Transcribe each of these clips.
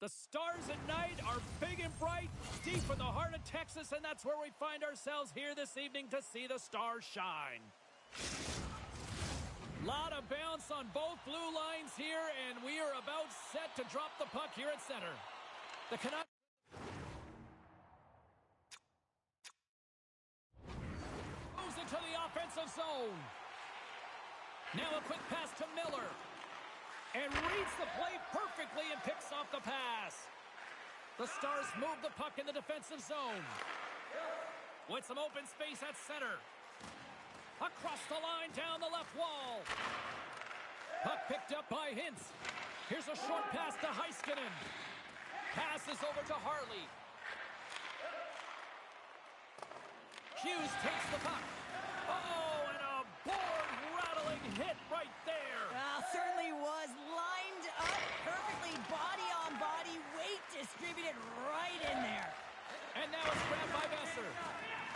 The stars at night are big and bright, deep in the heart of Texas, and that's where we find ourselves here this evening to see the stars shine. Lot of bounce on both blue lines here, and we are about set to drop the puck here at center. The Canucks moves into the offensive zone. Now a quick pass to Miller. And reads the play perfectly and picks off the pass. The Stars move the puck in the defensive zone. With some open space at center. Across the line, down the left wall. Puck picked up by Hintz. Here's a short pass to Heiskanen. Passes over to Harley. Hughes takes the puck. Oh, and a board-rattling hit right there. Well, certainly was lined up perfectly, body on body, weight distributed right in there. And now it's grabbed by Besser.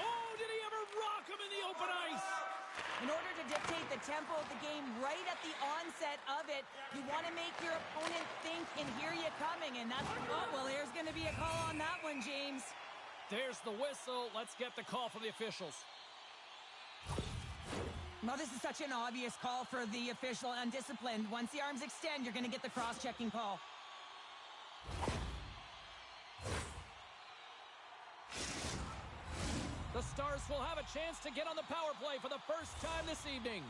Oh, did he ever rock him in the open ice? In order to dictate the tempo of the game right at the onset of it, you want to make your opponent think and hear you coming, and that's, oh, well, there's going to be a call on that one, James. There's the whistle. Let's get the call from the officials. Well, this is such an obvious call for the official, undisciplined. Once the arms extend, you're going to get the cross-checking call. The Stars will have a chance to get on the power play for the first time this evening.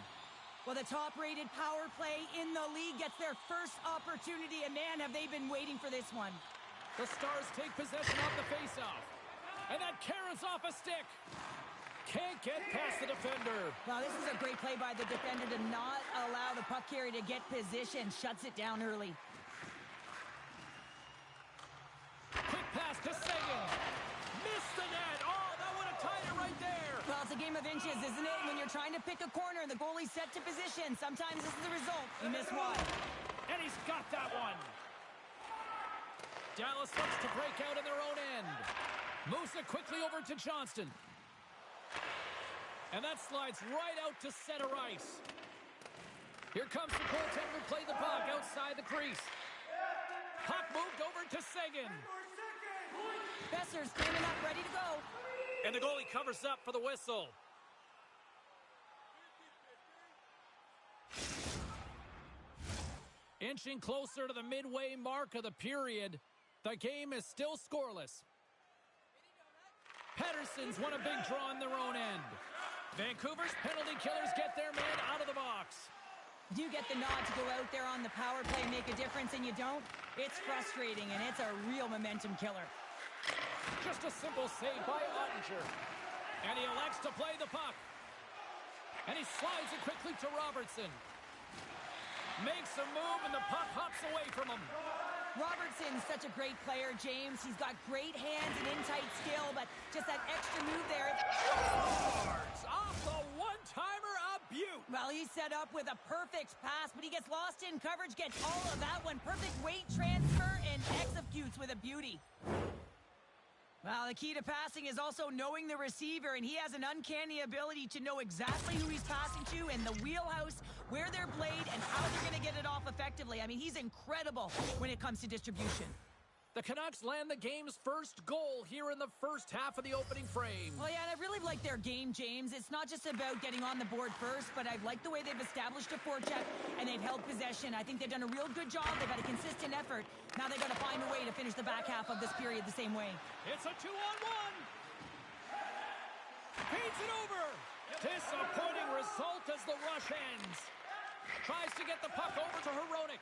Well, the top-rated power play in the league gets their first opportunity, and man, have they been waiting for this one. The Stars take possession off the faceoff. And that carries off a stick. Can't get past the defender. Well, this is a great play by the defender to not allow the puck carrier to get position. Shuts it down early. Quick pass to Seguin. Missed the net. Oh, that would have tied it right there. Well, it's a game of inches, isn't it? When you're trying to pick a corner and the goalie's set to position, sometimes this is the result. You miss one. And he's got that one. Dallas looks to break out in their own end. Moves it quickly over to Johnston. And that slides right out to center ice. Here comes the goaltender to play the puck outside the crease. Puck moved over to Seguin. Besser's standing up, ready to go. And the goalie covers up for the whistle. Inching closer to the midway mark of the period, the game is still scoreless. Pettersson's won a big draw in their own end. Vancouver's penalty killers get their man out of the box. You get the nod to go out there on the power play and make a difference, and you don't. It's frustrating, and it's a real momentum killer. Just a simple save by Ottinger. And he elects to play the puck. And he slides it quickly to Robertson. Makes a move, and the puck hops away from him. Robertson's such a great player, James. He's got great hands and in-tight skill, but just that extra move there. Off the one-timer, a beaut. Well, he's set up with a perfect pass, but he gets lost in coverage, gets all of that one. Perfect weight transfer and executes with a beauty. Well, the key to passing is also knowing the receiver, and he has an uncanny ability to know exactly who he's passing to and the wheelhouse, where they're played, and how they're going to get it off effectively. I mean, he's incredible when it comes to distribution. The Canucks land the game's first goal here in the first half of the opening frame. Well, yeah, and I really like their game, James. It's not just about getting on the board first, but I like the way they've established a forecheck and they've held possession. I think they've done a real good job. They've had a consistent effort. Now they've got to find a way to finish the back half of this period the same way. It's a 2-on-1. Feeds it over. Disappointing result as the rush ends. Tries to get the puck over to Hronek.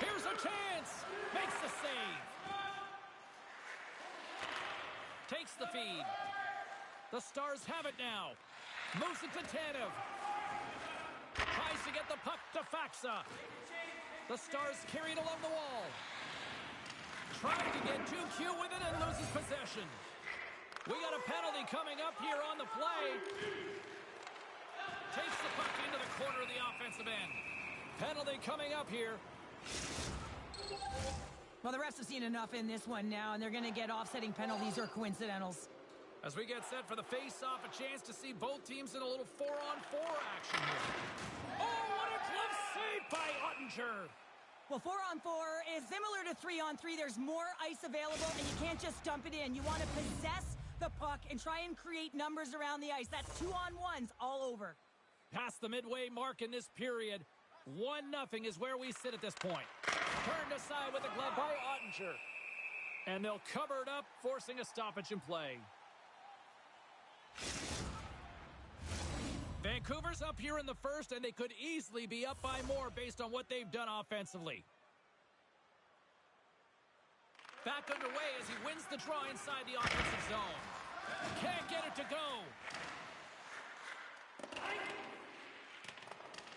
Here's a chance. Makes the save. Takes the feed. The Stars have it now. Moves it to Tanev. Tries to get the puck to Faksa. The Stars carry it along the wall. Trying to get too cute with it and loses possession. We got a penalty coming up here on the play. Takes the puck into the corner of the offensive end. Penalty coming up here. Well, the refs have seen enough in this one now, and they're going to get offsetting penalties or coincidentals. As we get set for the face-off, a chance to see both teams in a little 4-on-4 action here. Oh, what a glove save by Ottinger! Well, 4-on-4 is similar to 3-on-3. There's more ice available, and you can't just dump it in. You want to possess the puck and try and create numbers around the ice. That's 2-on-1s all over. Past the midway mark in this period, 1-0 is where we sit at this point. Turned aside with a glove by Ottinger. And they'll cover it up, forcing a stoppage in play. Vancouver's up here in the first, and they could easily be up by more based on what they've done offensively. Back underway as he wins the draw inside the offensive zone. Can't get it to go.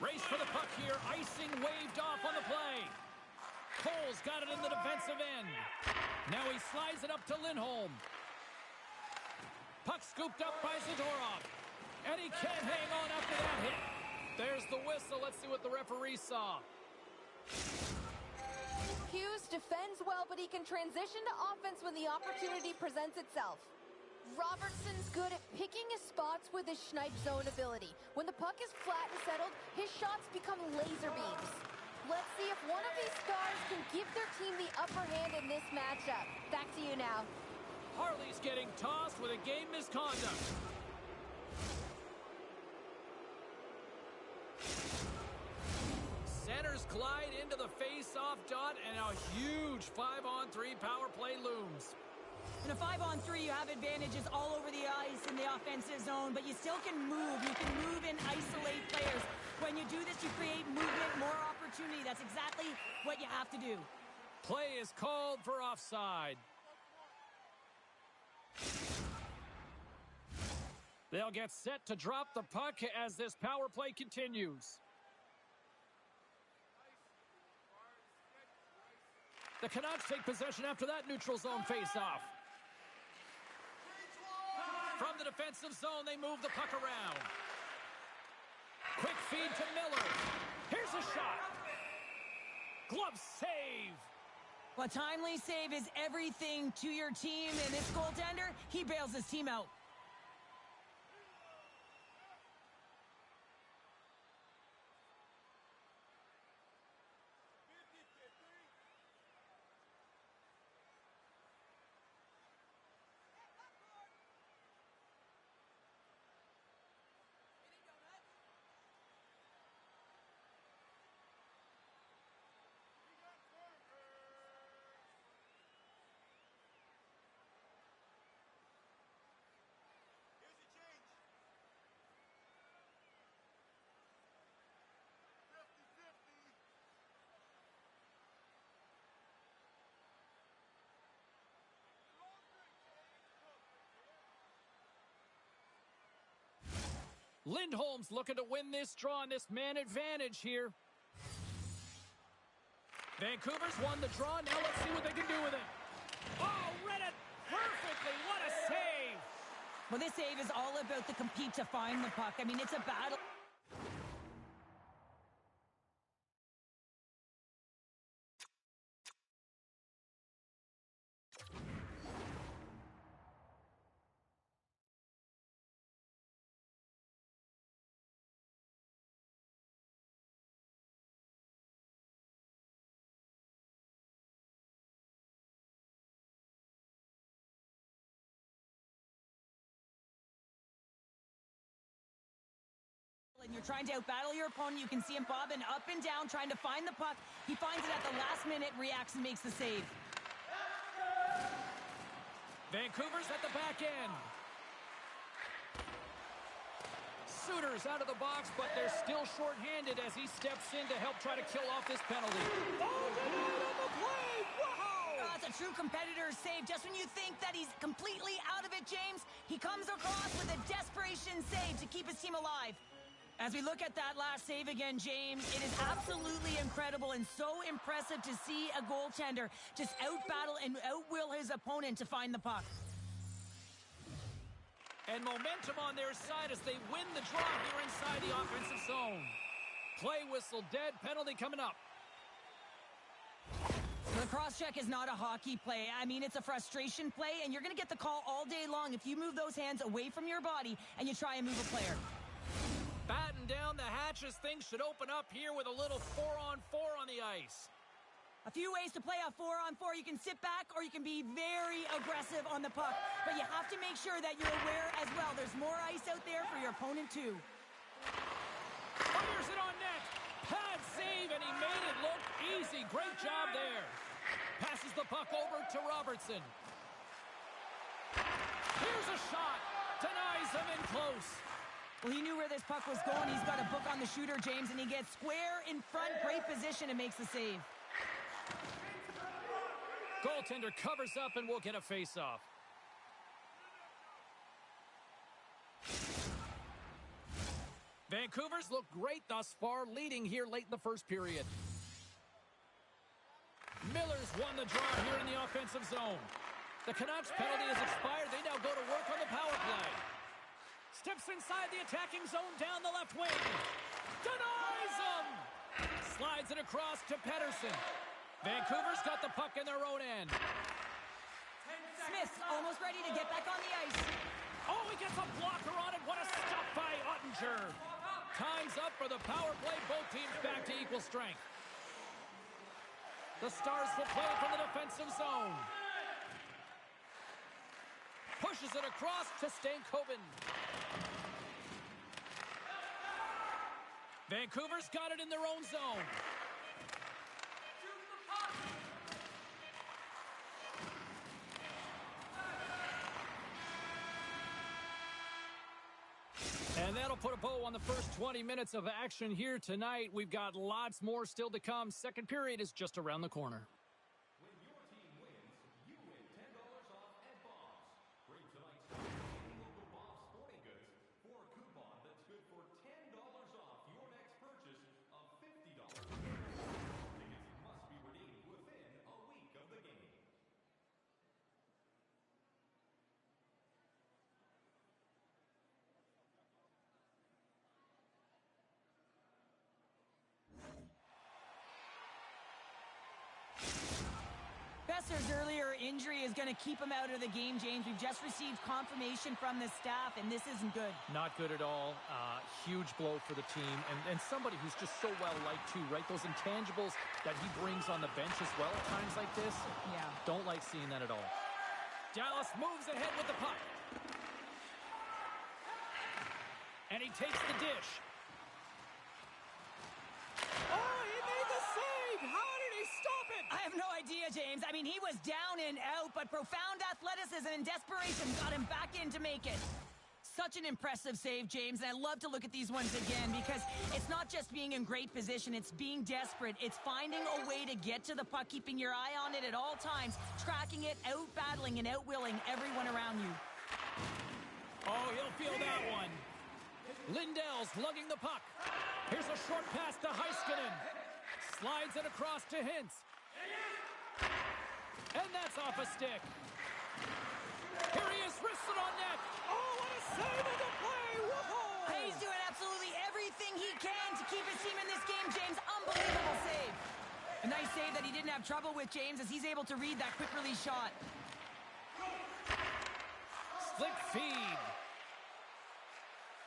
Race for the puck here. Icing waved off on the play. Cole's got it in the defensive end. Now he slides it up to Lindholm. Puck scooped up by Zadorov. And he can't hang on after that hit. There's the whistle. Let's see what the referee saw. Hughes defends well, but he can transition to offense when the opportunity presents itself. Robertson's good at picking his spots with his snipe zone ability. When the puck is flat and settled, his shots become laser beams. Let's see if one of these stars can give their team the upper hand in this matchup. Back to you now. Harley's getting tossed with a game misconduct. Centers glide into the face-off dot, and a huge 5-on-3 power play looms. In a 5-on-3, you have advantages all over the ice in the offensive zone, but you still can move. You can move and isolate players. When you do this, you create movement, more opportunity. That's exactly what you have to do. Play is called for offside. They'll get set to drop the puck as this power play continues. The Canucks take possession after that neutral zone face-off. From the defensive zone, they move the puck around. Quick feed to Miller. Here's a shot. Glove save. A timely save is everything to your team, and this goaltender, he bails his team out. Lindholm's looking to win this draw on this man advantage here. Vancouver's won the draw. Now let's see what they can do with it. Oh, read it perfectly. What a save. Well, this save is all about the compete to find the puck. I mean, it's a battle. And you're trying to outbattle your opponent. You can see him bobbing up and down, trying to find the puck. He finds it at the last minute, reacts and makes the save. Vancouver's at the back end. Suter's out of the box, but they're still shorthanded as he steps in to help try to kill off this penalty. Oh, on the play! Wow! That's a true competitor's save. Just when you think that he's completely out of it, James, he comes across with a desperation save to keep his team alive. As we look at that last save again, James, it is absolutely incredible and so impressive to see a goaltender just outbattle and outwill his opponent to find the puck. And momentum on their side as they win the draw here inside the offensive zone. Play whistle dead, penalty coming up. The cross-check is not a hockey play. I mean, it's a frustration play, and you're going to get the call all day long if you move those hands away from your body and you try and move a player. Batten down the hatches. Things should open up here with a little 4-on-4 on the ice. A few ways to play a 4-on-4. You can sit back or you can be very aggressive on the puck. But you have to make sure that you're aware as well. There's more ice out there for your opponent too. Fires it on net. Pad save, and he made it look easy. Great job there. Passes the puck over to Robertson. Here's a shot. Denies him in close. Well, he knew where this puck was going. He's got a book on the shooter, James, and he gets square in front. Great position and makes the save. Goaltender covers up and we'll get a face-off. Vancouver's look great thus far, leading here late in the first period. Miller's won the draw here in the offensive zone. The Canucks penalty has expired. They now go to work on the power play. Steps inside the attacking zone down the left wing. Denies him! Slides it across to Pettersson. Vancouver's got the puck in their own end. Smith's almost ready to get back on the ice. Oh, he gets a blocker on it. What a stop by Ottinger. Time's up for the power play. Both teams back to equal strength. The Stars will play from the defensive zone. Pushes it across to Stankoven. Vancouver's got it in their own zone. And that'll put a bow on the first 20 minutes of action here tonight. We've got lots more still to come. Second period is just around the corner. When your team wins, you win $10 off at Bob's. Bring tonight's local Bob's Sporting Goods for a coupon that's good for $10 off your next purchase of $50. Tickets must be redeemed within a week of the game. Besser's earlier injury is going to keep him out of the game, James. We've just received confirmation from the staff, and this isn't good. Not good at all. Huge blow for the team. And somebody who's just so well-liked, too, right? Those intangibles that he brings on the bench as well at times like this. Yeah. Don't like seeing that at all. Dallas moves ahead with the puck. And he takes the dish. Oh, he made the save! How did he stop it? I have no idea, James. I mean, he was down and out, but profound athleticism and desperation got him back in to make it. Such an impressive save, James, and I love to look at these ones again because it's not just being in great position, it's being desperate. It's finding a way to get to the puck, keeping your eye on it at all times, tracking it, out-battling and out-willing everyone around you. Oh, he'll feel that one. Lindell's lugging the puck. Here's a short pass to Heiskanen. Slides it across to Hintz. And that's off a stick. Here he is, wristed on net. Oh, what a save of the play! Whoa! He's doing absolutely everything he can to keep his team in this game, James. Unbelievable save. A nice save that he didn't have trouble with, James, as he's able to read that quick release shot. Slick feed.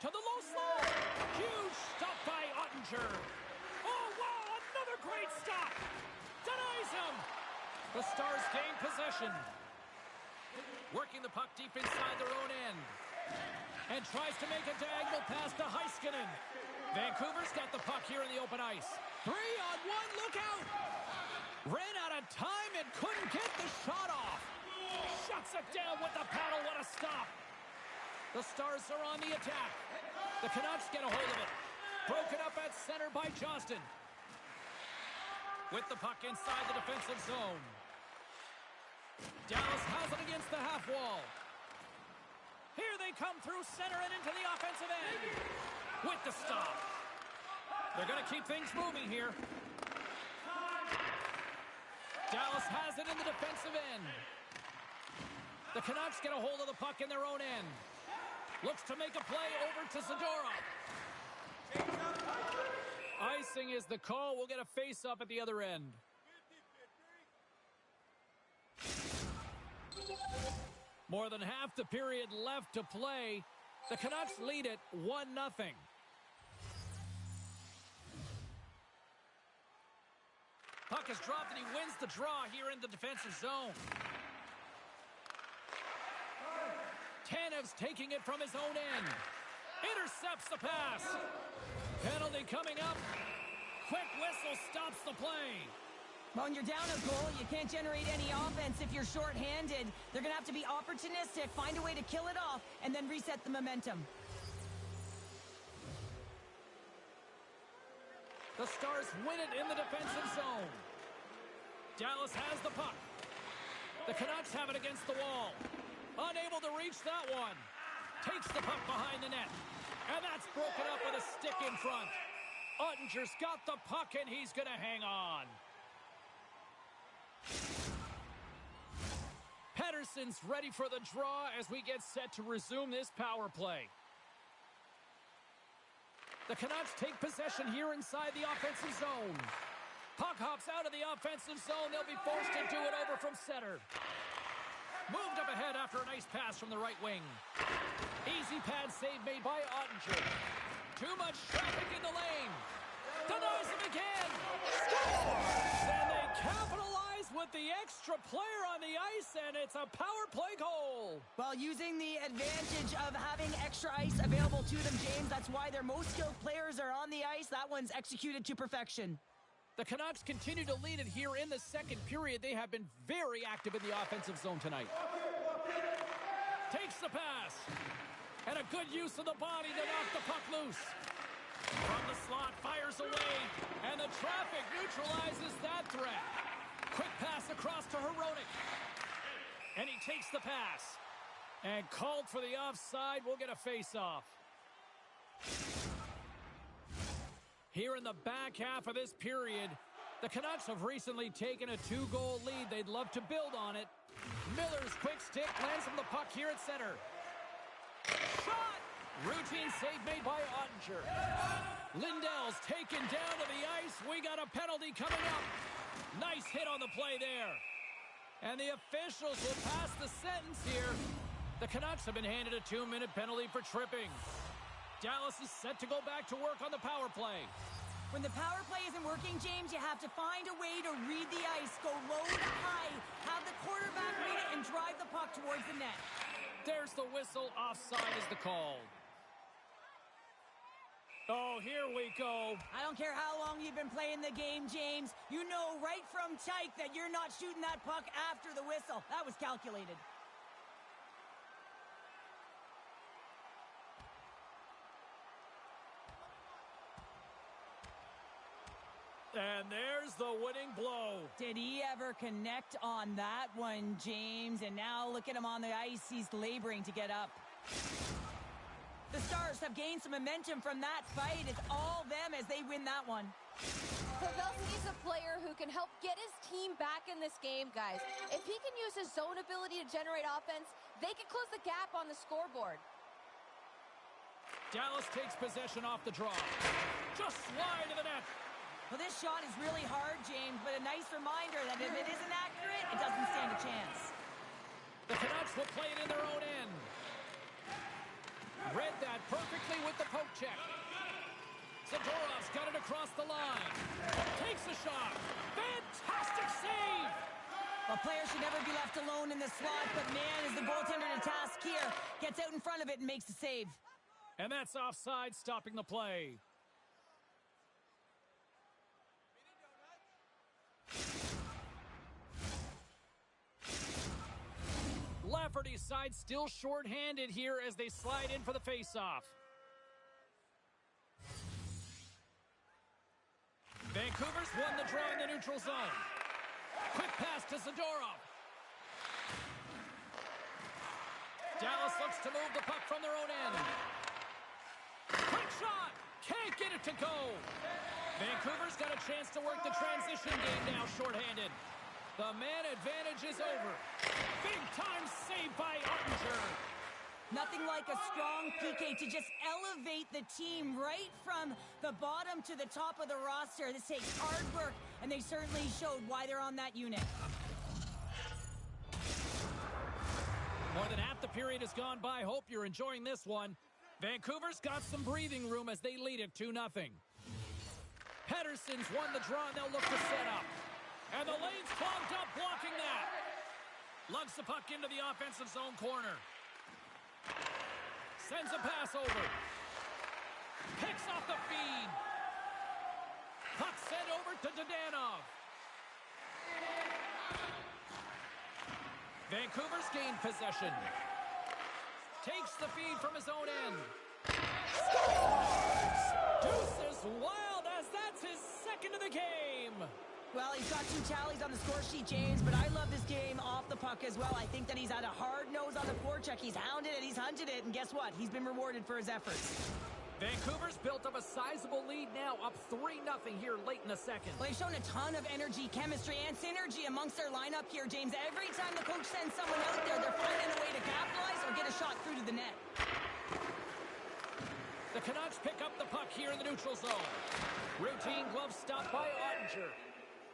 To the low slot. Huge stop by Ottinger. Oh, wow, another great stop. Denies him. The Stars gain possession. Working the puck deep inside their own end. And tries to make a diagonal pass to Heiskanen. Vancouver's got the puck here in the open ice. 3-on-1, look out. Ran out of time and couldn't get the shot off. Shuts it down with the paddle. What a stop. The Stars are on the attack. The Canucks get a hold of it. Broken up at center by Johnston. With the puck inside the defensive zone. Dallas has it against the half wall. Here they come through center and into the offensive end. With the stop. They're going to keep things moving here. Dallas has it in the defensive end. The Canucks get a hold of the puck in their own end. Looks to make a play over to Zadorov. Icing is the call. We'll get a face-up at the other end. More than half the period left to play. The Canucks lead it 1-0. Puck is dropped and he wins the draw here in the defensive zone. Tanev's taking it from his own end. Intercepts the pass. Penalty coming up. Quick whistle stops the play. Well, when you're down a goal, you can't generate any offense if you're shorthanded. They're going to have to be opportunistic, find a way to kill it off, and then reset the momentum. The Stars win it in the defensive zone. Dallas has the puck. The Canucks have it against the wall. Unable to reach that one. Takes the puck behind the net. And that's broken up with a stick in front. Ottinger's got the puck and he's going to hang on. Pettersson's ready for the draw as we get set to resume this power play. The Canucks take possession here inside the offensive zone. Puck hops out of the offensive zone. They'll be forced to do it over from center. Moved up ahead after a nice pass from the right wing. Easy pad save made by Ottinger. Too much traffic in the lane. Denies him again. Score! Then they capitalize with the extra player on the ice, and it's a power play goal. Well, using the advantage of having extra ice available to them, James, that's why their most skilled players are on the ice. That one's executed to perfection. The Canucks continue to lead it here in the second period. They have been very active in the offensive zone tonight. Takes the pass. And a good use of the body to knock the puck loose. From the slot, fires away. And the traffic neutralizes that threat. Quick pass across to Hronek. And he takes the pass. And called for the offside. We'll get a face-off. Here in the back half of this period, the Canucks have recently taken a 2-goal lead. They'd love to build on it. Miller's quick stick lands from the puck here at center. Shot! Routine save made by Ottinger. Lindell's taken down to the ice. We got a penalty coming up. Nice hit on the play there. And the officials will pass the sentence here. The Canucks have been handed a 2-minute penalty for tripping. Dallas is set to go back to work on the power play. When the power play isn't working, James, you have to find a way to read the ice, go low to high, have the quarterback read it, and drive the puck towards the net. There's the whistle. Offside is the call. Oh, here we go. I don't care how long you've been playing the game, James. You know right from tight that you're not shooting that puck after the whistle. That was calculated. And there's the winning blow. Did he ever connect on that one, James? And now look at him on the ice. He's laboring to get up. The Stars have gained some momentum from that fight. It's all them as they win that one. Pavelski's a player who can help get his team back in this game, guys. If he can use his zone ability to generate offense, they can close the gap on the scoreboard. Dallas takes possession off the draw. Just slide to the net. Well, this shot is really hard, James, but a nice reminder that if it isn't accurate, it doesn't stand a chance. The Canucks will play it in their own end. Read that perfectly with the poke check. Zadorov's got it across the line. Takes a shot. Fantastic save! Well, players should never be left alone in the slot, but man, is the goaltender to task here. Gets out in front of it and makes the save. And that's offside, stopping the play. Lafferty's side still short-handed here as they slide in for the face-off. Vancouver's won the draw in the neutral zone. Quick pass to Zadorov. Dallas looks to move the puck from their own end. Quick shot! Can't get it to go. Vancouver's got a chance to work the transition game now short-handed. The man advantage is over. Big-time save by Ottinger. Nothing like a strong PK to just elevate the team right from the bottom to the top of the roster. This takes hard work, and they certainly showed why they're on that unit. More than half the period has gone by. Hope you're enjoying this one. Vancouver's got some breathing room as they lead it 2-0. Pettersson's won the draw, and they'll look to set up. And the lane's clogged up, blocking that. Lugs the puck into the offensive zone corner. Sends a pass over. Picks off the feed. Puck sent over to Dadonov. Vancouver's gained possession. Takes the feed from his own end. Scores! Deuces Wild as that's his second of the game. Well, he's got 2 tallies on the score sheet, James, but I love this game off the puck as well. I think that he's had a hard nose on the forecheck. He's hounded it, he's hunted it, and guess what? He's been rewarded for his efforts. Vancouver's built up a sizable lead now, up 3-0 here late in the second. Well, they've shown a ton of energy, chemistry, and synergy amongst their lineup here, James. Every time the coach sends someone out there, they're finding a way to capitalize or get a shot through to the net. The Canucks pick up the puck here in the neutral zone. Routine glove stop by Ottinger.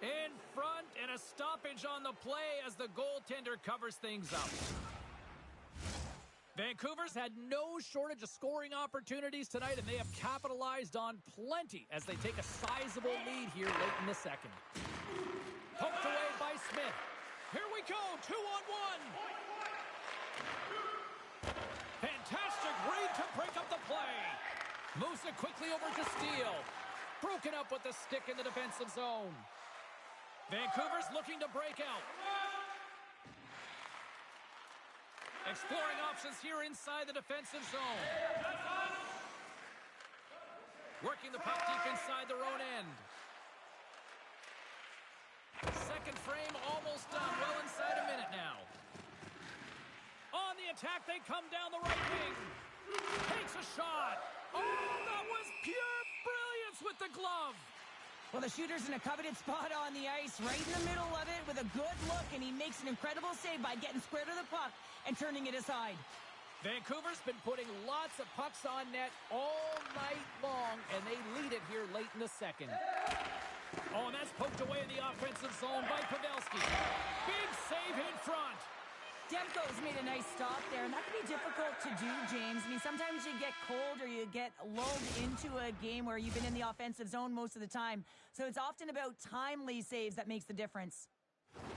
In front, and a stoppage on the play as the goaltender covers things up. Vancouver's had no shortage of scoring opportunities tonight, and they have capitalized on plenty as they take a sizable lead here late in the second. Poked away by Smith. Here we go, 2-on-1. Fantastic read to break up the play. Moves it quickly over to Steele. Broken up with the stick in the defensive zone. Vancouver's looking to break out. Exploring options here inside the defensive zone. Working the puck deep inside their own end. Second frame almost done. Well inside a minute now. On the attack, they come down the right wing. Takes a shot. Oh, that was pure brilliance with the glove. Well, the shooter's in a coveted spot on the ice, right in the middle of it with a good look, and he makes an incredible save by getting square to the puck and turning it aside. Vancouver's been putting lots of pucks on net all night long, and they lead it here late in the second. Oh, and that's poked away in the offensive zone by Pavelski. Big save in front. Demko's made a nice stop there, and that can be difficult to do, James. I mean, sometimes you get cold or you get lulled into a game where you've been in the offensive zone most of the time. So it's often about timely saves that makes the difference. Now's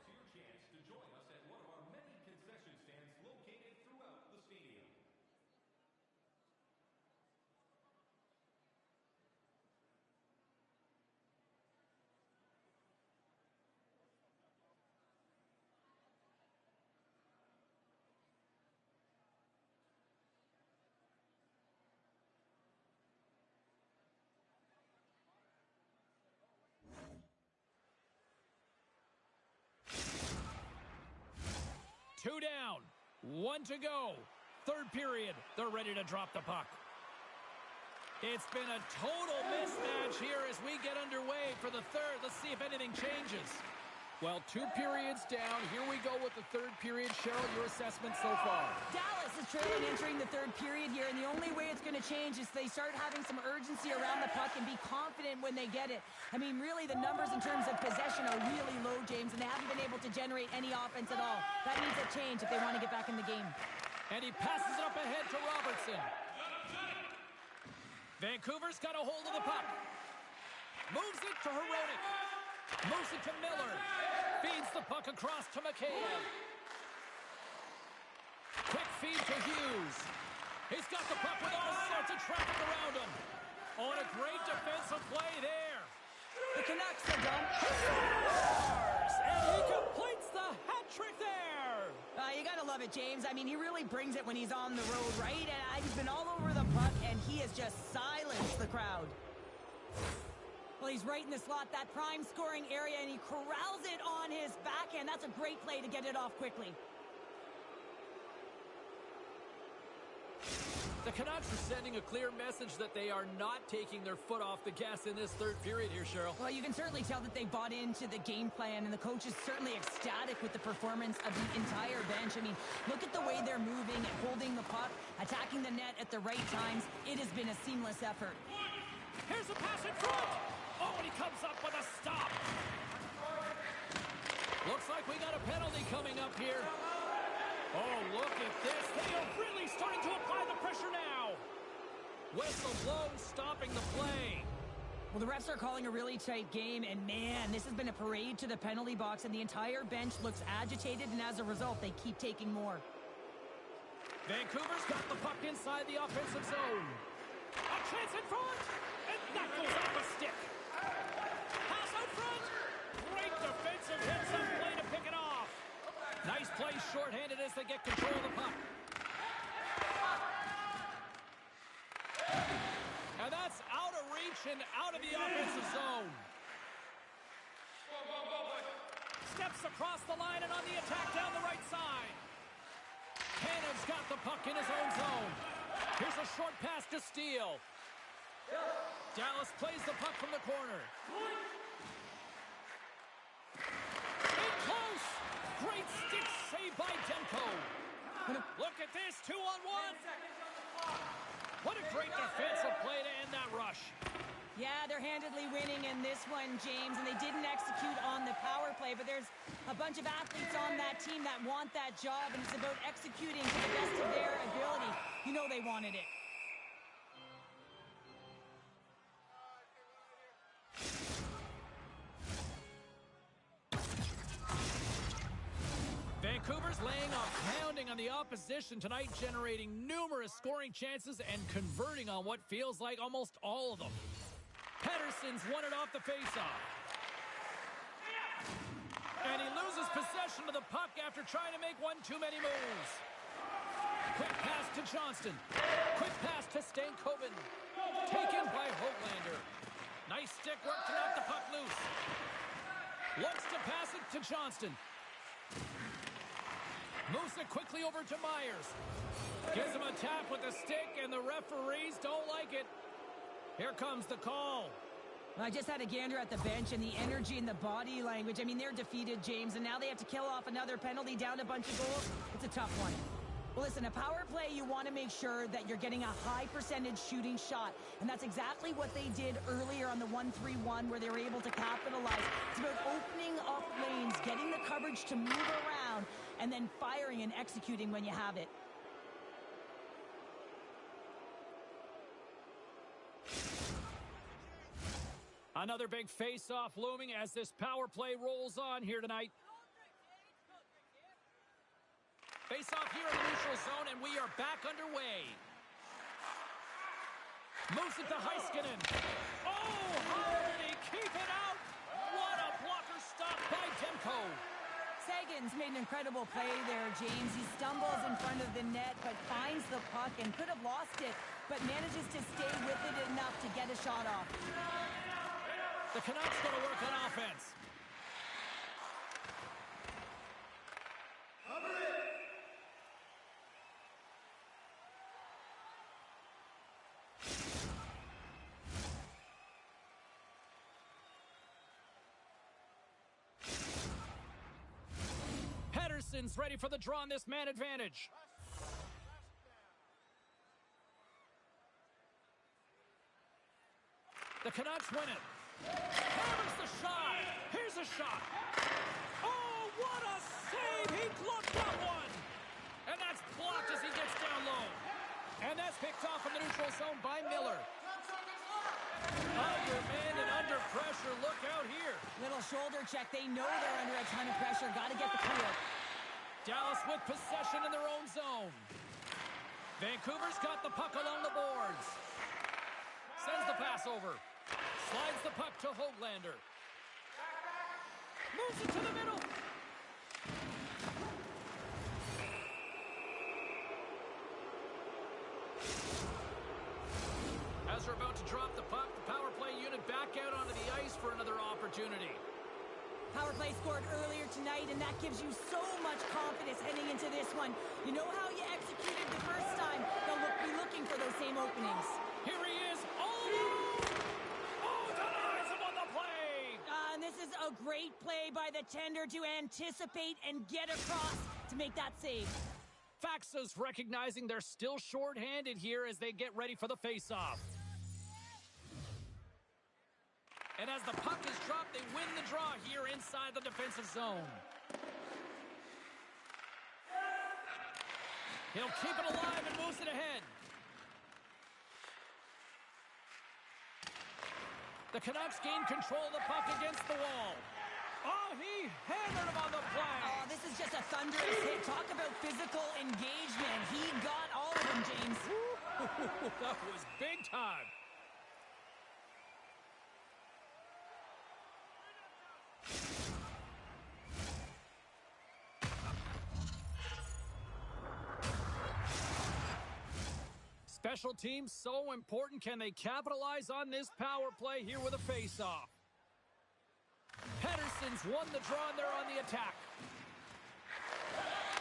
your chance to join us at one of our many concession stands located throughout the stadium. Two down, 1 to go. Third period, they're ready to drop the puck. It's been a total mismatch here as we get underway for the third. Let's see if anything changes. Well, 2 periods down. Here we go with the third period. Cheryl, your assessment so far? Dallas is trailing entering the third period here, and the only way it's going to change is they start having some urgency around the puck and be confident when they get it. I mean, really, the numbers in terms of possession are really low, James, and they haven't been able to generate any offense at all. That needs a change if they want to get back in the game. And he passes it up ahead to Robertson. Vancouver's got a hold of the puck. Moves it to Hronek. Moves it to Miller. Feeds the puck across to Mikheyev. Quick feed to Hughes. He's got the puck with all sorts of traffic around him. Oh, and a great defensive play there. The Canucks are done. And he completes the hat trick there. You gotta love it, James. I mean, he really brings it when he's on the road, right? And he's been all over the puck, and he has just silenced the crowd. Well, he's right in the slot, that prime scoring area, and he corrals it on his backhand. That's a great play to get it off quickly. The Canucks are sending a clear message that they are not taking their foot off the gas in this third period here, Cheryl. Well, you can certainly tell that they bought into the game plan, and the coach is certainly ecstatic with the performance of the entire bench. I mean, look at the way they're moving and holding the puck, attacking the net at the right times. It has been a seamless effort. Here's a pass in front. Oh, and he comes up with a stop. Looks like we got a penalty coming up here. Oh, look at this. They are really starting to apply the pressure now. Whistle blown, stopping the play. Well, the refs are calling a really tight game, and man, this has been a parade to the penalty box, and the entire bench looks agitated, and as a result, they keep taking more. Vancouver's got the puck inside the offensive zone. A chance in front, and that goes off a stick. Pass out front. Great defensive hit, some play to pick it off. Nice play shorthanded as they get control of the puck. And that's out of reach and out of the offensive zone. Steps across the line and on the attack down the right side. Cannon's got the puck in his own zone. Here's a short pass to Steele. Dallas plays the puck from the corner. In close. Great stick save by Demko. Look at this, 2-on-1. What a great defensive play to end that rush. Yeah, they're handedly winning in this one, James, and they didn't execute on the power play, but there's a bunch of athletes on that team that want that job, and it's about executing to the best of their ability. You know they wanted it. Vancouver's laying a pounding on the opposition tonight, generating numerous scoring chances and converting on what feels like almost all of them. Pettersson's won it off the faceoff. And he loses possession of the puck after trying to make one too many moves. Quick pass to Johnston. Quick pass to Stankoven. Taken by Hoglander. Nice stick work to knock the puck loose. Looks to pass it to Johnston. Moves it quickly over to Myers. Gives him a tap with the stick, and the referees don't like it. Here comes the call. I just had a gander at the bench, and the energy and the body language. I mean, they're defeated, James, and now they have to kill off another penalty, down a bunch of goals. It's a tough one. Well, listen, a power play, you want to make sure that you're getting a high percentage shooting shot, and that's exactly what they did earlier on the 1-3-1, where they were able to capitalize. It's about opening up lanes, getting the coverage to move around, and then firing and executing when you have it. Another big face-off looming as this power play rolls on here tonight. Face-off here in the neutral zone, and we are back underway. Moves it to Heiskanen. Oh, how did he keep it out? What a blocker stop by Demko. Sagan's made an incredible play there, James. He stumbles in front of the net, but finds the puck and could have lost it, but manages to stay with it enough to get a shot off. The Canucks going to work on offense. Pettersson's ready for the draw on this man advantage. The Canucks win it. Hammers the shot. Here's a shot. Oh, what a save. He blocked that one. And that's blocked as he gets down low. And that's picked off in the neutral zone by Miller. Undermanned and under pressure. Look out here. Little shoulder check. They know they're under a ton of pressure. Got to get the clear. Dallas with possession in their own zone. Vancouver's got the puck along the boards. Sends the pass over. Slides the puck to Hoglander. Moves it to the middle. As they're about to drop the puck, the power play unit back out onto the ice for another opportunity. Power play scored earlier tonight, and that gives you so much confidence heading into this one. You know how you executed the first time. They'll be looking for those same openings. Here he is, all alone. Oh, denies him on the play. And this is a great play by the tender to anticipate and get across to make that save. Faxa's recognizing they're still short-handed here as they get ready for the face-off. And as the puck is dropped, they win the draw here inside the defensive zone. He'll keep it alive and moves it ahead. The The Canucks gain control of the puck against the wall. Oh, he hammered him on the play. Oh, this is just a thunderous hit. Talk about physical engagement. He got all of them, James. That was big time. Special teams so important. Can they capitalize on this power play here with a face-off? Pettersson's won the draw and they're on the attack.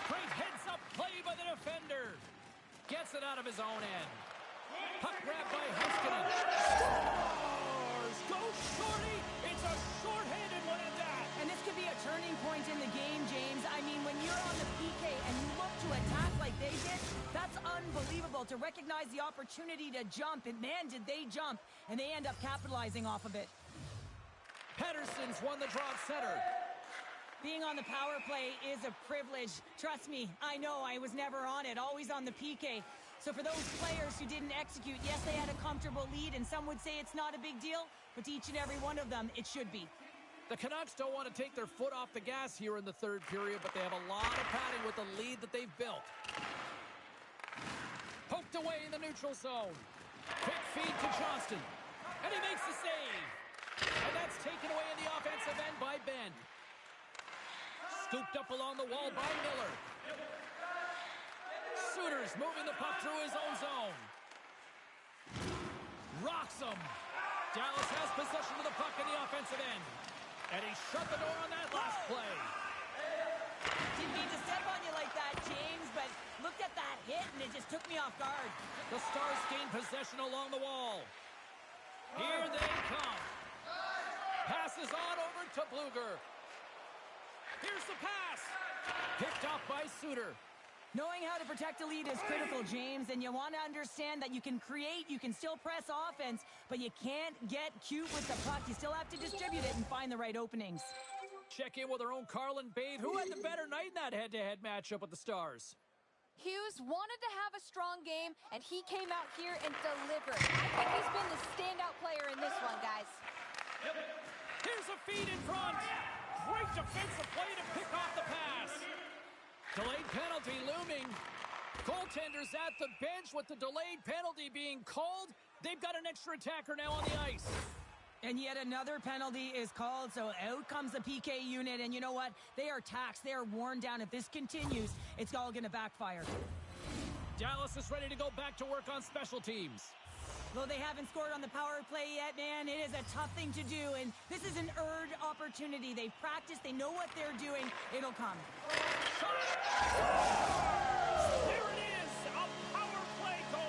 Great heads-up play by the defender. Gets it out of his own end. Puck grab by Heiskanen. Scores! Go Shorty! It's a short-handed one at that. And this could be a turning point in the game, James. I mean, when you're on the PK and you look to attack like they did, that's unbelievable to recognize the opportunity to jump. And man, did they jump. And they end up capitalizing off of it. Pettersson's won the draw at center. Being on the power play is a privilege. Trust me, I know I was never on it, always on the PK. So for those players who didn't execute, yes, they had a comfortable lead, and some would say it's not a big deal, but to each and every one of them, it should be. The Canucks don't want to take their foot off the gas here in the third period, but they have a lot of padding with the lead that they've built. Poked away in the neutral zone. Quick feed to Johnston. And he makes the save. And that's taken away in the offensive end by Ben. Scooped up along the wall by Miller. Suter's moving the puck through his own zone. Rocks him. Dallas has possession of the puck in the offensive end. And he shut the door on that last play. Didn't mean to step on you like that, James, but looked at that hit and it just took me off guard. The Stars gain possession along the wall. Here they come. Passes on over to Bluger. Here's the pass. Picked off by Suter. Knowing how to protect a lead is critical, James, and you want to understand that you can create, you can still press offense, but you can't get cute with the puck. You still have to distribute it and find the right openings. Check in with our own Carlin Bade, who had the better night in that head-to-head matchup with the Stars. Hughes wanted to have a strong game, and he came out here and delivered. I think he's been the standout player in this one, guys. Here's a feed in front. Great defensive play to pick off the pass. Delayed penalty looming. Goaltenders at the bench with the delayed penalty being called. They've got an extra attacker now on the ice. And yet another penalty is called, so out comes the PK unit. And you know what? They are taxed. They are worn down. If this continues, it's all going to backfire. Dallas is ready to go back to work on special teams. Though they haven't scored on the power play yet, man, it is a tough thing to do. And this is an earned opportunity. They've practiced. They know what they're doing. It'll come. There it is, a power play goal.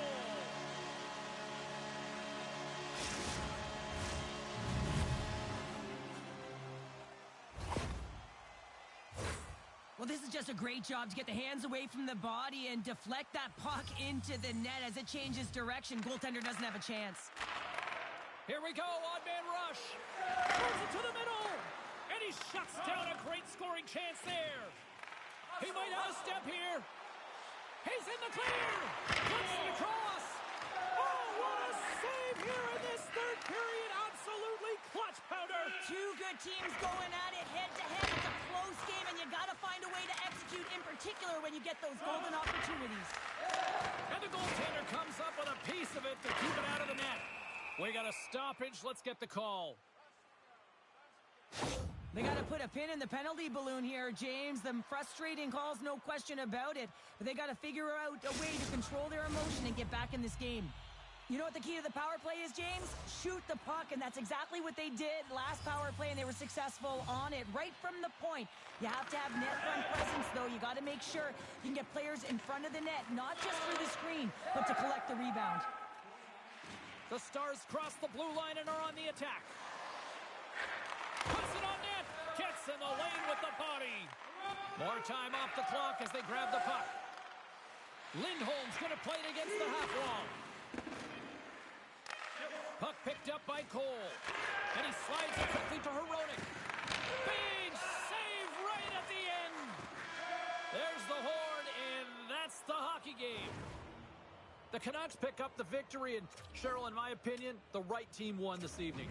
Well, this is just a great job to get the hands away from the body and deflect that puck into the net as it changes direction. Goaltender doesn't have a chance. Here we go, odd-man rush. Throws it to the middle. And he shuts down a great scoring chance there. He might have a step here. He's in the clear. Puts it across. Oh, what a save here in this third period. Absolutely clutch powder. Two good teams going at it head-to-head. It's a close game, and you got to find a way to execute, in particular when you get those golden opportunities. And the goaltender comes up with a piece of it to keep it out of the net. We got a stoppage. Let's get the call. They got to put a pin in the penalty balloon here, James. The frustrating calls, no question about it. But they got to figure out a way to control their emotion and get back in this game. You know what the key to the power play is, James? Shoot the puck, and that's exactly what they did last power play, and they were successful on it right from the point. You have to have net front presence, though. You got to make sure you can get players in front of the net, not just through the screen, but to collect the rebound. The Stars cross the blue line and are on the attack. Puts it on net. Gets in the lane with the body. More time off the clock as they grab the puck. Lindholm's going to play it against the half wall. Puck picked up by Cole. And he slides it quickly to Hronek. Big save right at the end. There's the horn, and that's the hockey game. The Canucks pick up the victory, and Cheryl, in my opinion, the right team won this evening.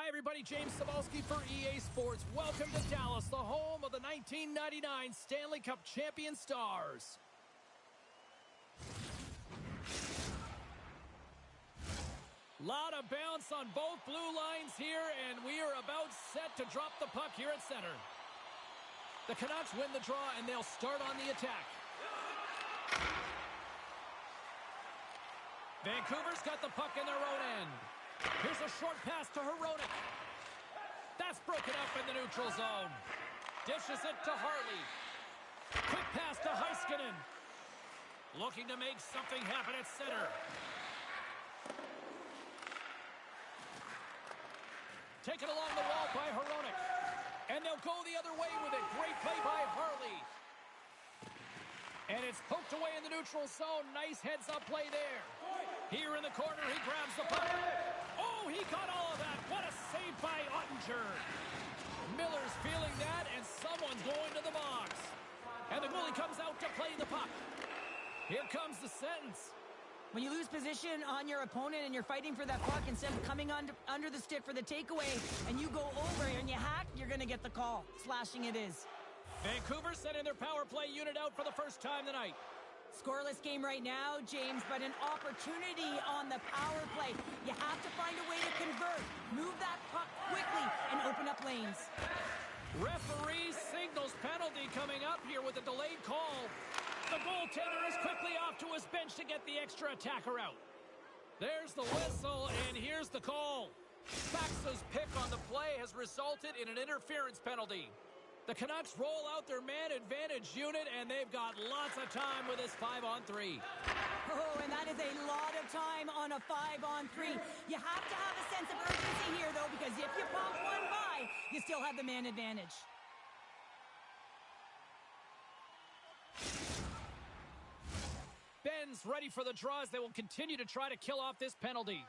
Hi, everybody. James Cebulski for EA Sports. Welcome to Dallas, the home of the 1999 Stanley Cup champion Stars. Lot of bounce on both blue lines here, and we are about set to drop the puck here at center. The Canucks win the draw, and they'll start on the attack. Vancouver's got the puck in their own end. Here's a short pass to Hronek. That's broken up in the neutral zone. Dishes it to Harley. Quick pass to Heiskanen. Looking to make something happen at center. Taken along the wall by Hronek. And they'll go the other way with it. Great play by Harley. And it's poked away in the neutral zone. Nice heads-up play there. Here in the corner, he grabs the puck. Oh, he got all of that. What a save by Ottinger. Miller's feeling that, and someone's going to the box. And the goalie comes out to play the puck. Here comes the sentence. When you lose position on your opponent and you're fighting for that puck instead of coming under the stick for the takeaway and you go over and you hack, you're going to get the call. Slashing it is. Vancouver sending their power play unit out for the first time tonight. Scoreless game right now, James, but an opportunity on the power play. You have to find a way to convert. Move that puck quickly and open up lanes. Referee signals penalty coming up here with a delayed call. The goaltender is quickly off to his bench to get the extra attacker out. There's the whistle, and here's the call. Faxa's pick on the play has resulted in an interference penalty. The Canucks roll out their man advantage unit, and they've got lots of time with this 5-on-3. Oh, and that is a lot of time on a 5-on-3. You have to have a sense of urgency here, though, because if you pump one by, you still have the man advantage. Ben's ready for the draws. They will continue to try to kill off this penalty.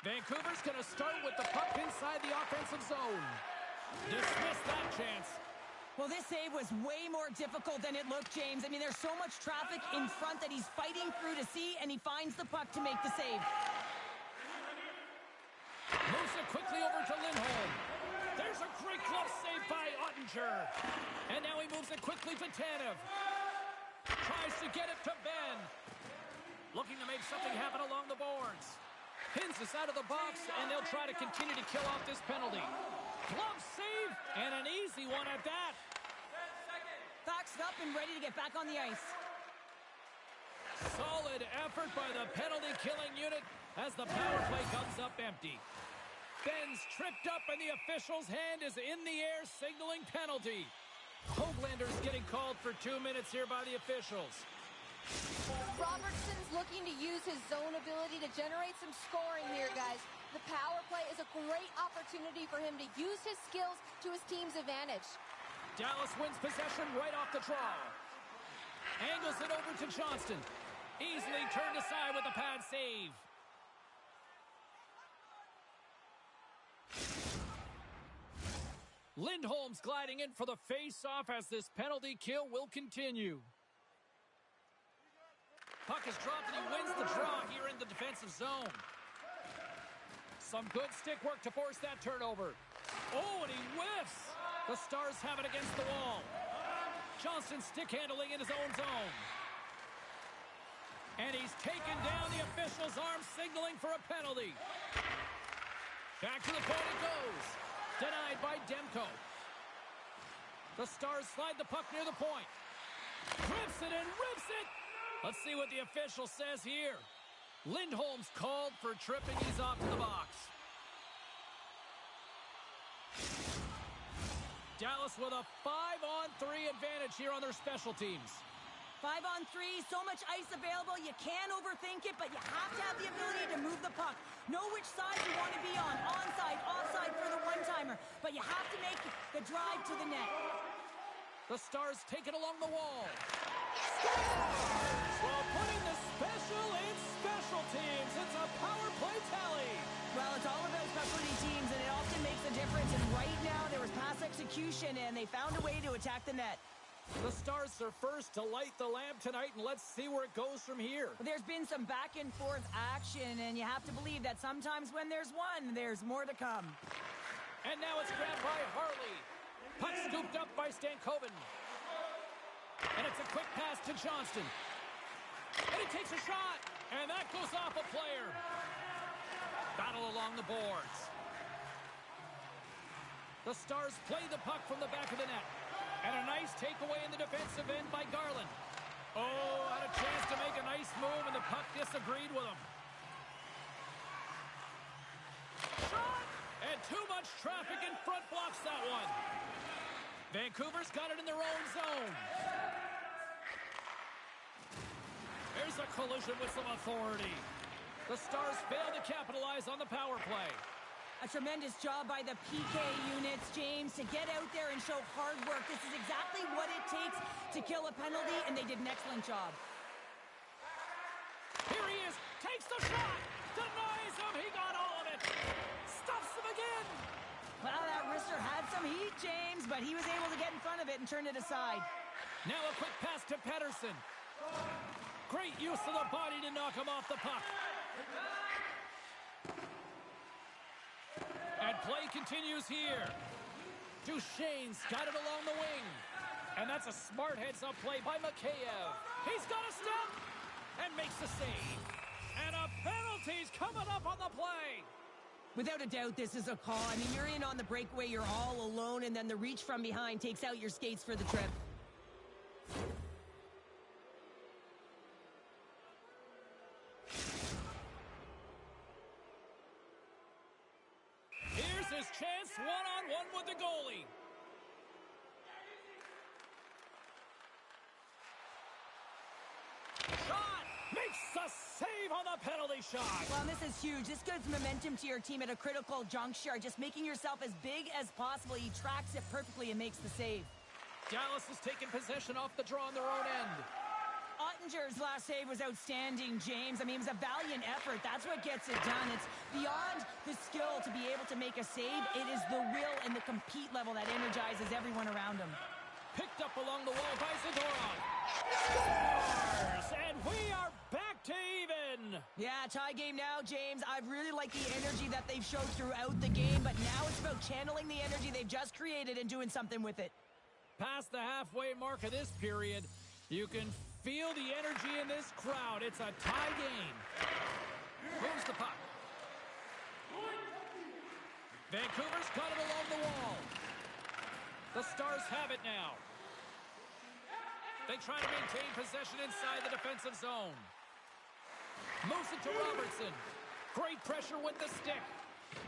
Vancouver's going to start with the puck inside the offensive zone. Dismiss that chance. Well, this save was way more difficult than it looked, James. I mean, there's so much traffic in front that he's fighting through to see, and he finds the puck to make the save. Moves it quickly over to Lindholm. There's a great glove save by Ottinger. And now he moves it quickly to Tanev. Tries to get it to Ben. Looking to make something happen along the boards. Pins us out of the box, and they'll try to continue to kill off this penalty. Glove save, and an easy one at that. Faxed up and ready to get back on the ice. Solid effort by the penalty-killing unit as the power play comes up empty. Ben's tripped up, and the official's hand is in the air, signaling penalty. Hoaglander's getting called for 2 minutes here by the officials. Robertson's looking to use his zone ability to generate some scoring here, guys. The power play is a great opportunity for him to use his skills to his team's advantage. Dallas wins possession right off the draw. Angles it over to Johnston. Easily turned aside with a pad save. Lindholm's gliding in for the face-off as this penalty kill will continue. Puck is dropped, and he wins the draw here in the defensive zone. Some good stick work to force that turnover. Oh, and he whiffs. The Stars have it against the wall. Johnston stick handling in his own zone. And he's taken down. The official's arm signaling for a penalty. Back to the point it goes. Denied by Demko. The Stars slide the puck near the point. Rips it and rips it. Let's see what the official says here. Lindholm's called for tripping. He's off to the box. Dallas with a 5-on-3 advantage here on their special teams. 5-on-3, so much ice available, you can overthink it, but you have to have the ability to move the puck. Know which side you want to be on, onside, offside for the one-timer, but you have to make the drive to the net. The Stars take it along the wall. Well, putting the special in special teams. It's a power play tally. Well, it's all about specialty teams, and it often makes a difference. And right now, there was pass execution, and they found a way to attack the net. The Stars are first to light the lamp tonight, and let's see where it goes from here. There's been some back and forth action, and you have to believe that sometimes when there's one, there's more to come. And now it's grabbed by Harley. Puck scooped up by Stankoven. And it's a quick pass to Johnston. And he takes a shot. And that goes off a player. Battle along the boards. The Stars play the puck from the back of the net. And a nice takeaway in the defensive end by Garland. Oh, had a chance to make a nice move, and the puck disagreed with him. Shot! And too much traffic in front blocks that one. Vancouver's got it in their own zone. There's a collision with some authority. The Stars fail to capitalize on the power play. A tremendous job by the PK units, James, to get out there and show hard work. This is exactly what it takes to kill a penalty, and they did an excellent job. Here he is, takes the shot, denies him, he got all of it, stuffs him again. Well, that wrister had some heat, James, but he was able to get in front of it and turn it aside. Now a quick pass to Pettersson. Great use of the body to knock him off the puck. And play continues here. Duchesne's got it along the wing. And that's a smart heads-up play by Mikheyev. He's got a step and makes the save. And a penalty's coming up on the play. Without a doubt, this is a call. I mean, you're in on the breakaway, you're all alone, and then the reach from behind takes out your skates for the trip. Here's his chance, one-on-one with the goalie. Shot! Makes the save on the penalty shot. Well, this is huge. This gives momentum to your team at a critical juncture. Just making yourself as big as possible. He tracks it perfectly and makes the save. Dallas has taken possession off the draw on their own end. Ottinger's last save was outstanding, James. I mean, it was a valiant effort. That's what gets it done. It's beyond the skill to be able to make a save. It is the will and the compete level that energizes everyone around him. Picked up along the wall by Zadorov. Scores! And we are back to even. Yeah, tie game now, James. I really like the energy that they've showed throughout the game, but now it's about channeling the energy they've just created and doing something with it. Past the halfway mark of this period, you can feel the energy in this crowd. It's a tie game. Moves the puck. Vancouver's got it along the wall. The Stars have it now. They try to maintain possession inside the defensive zone. Moves it to Robertson. Great pressure with the stick.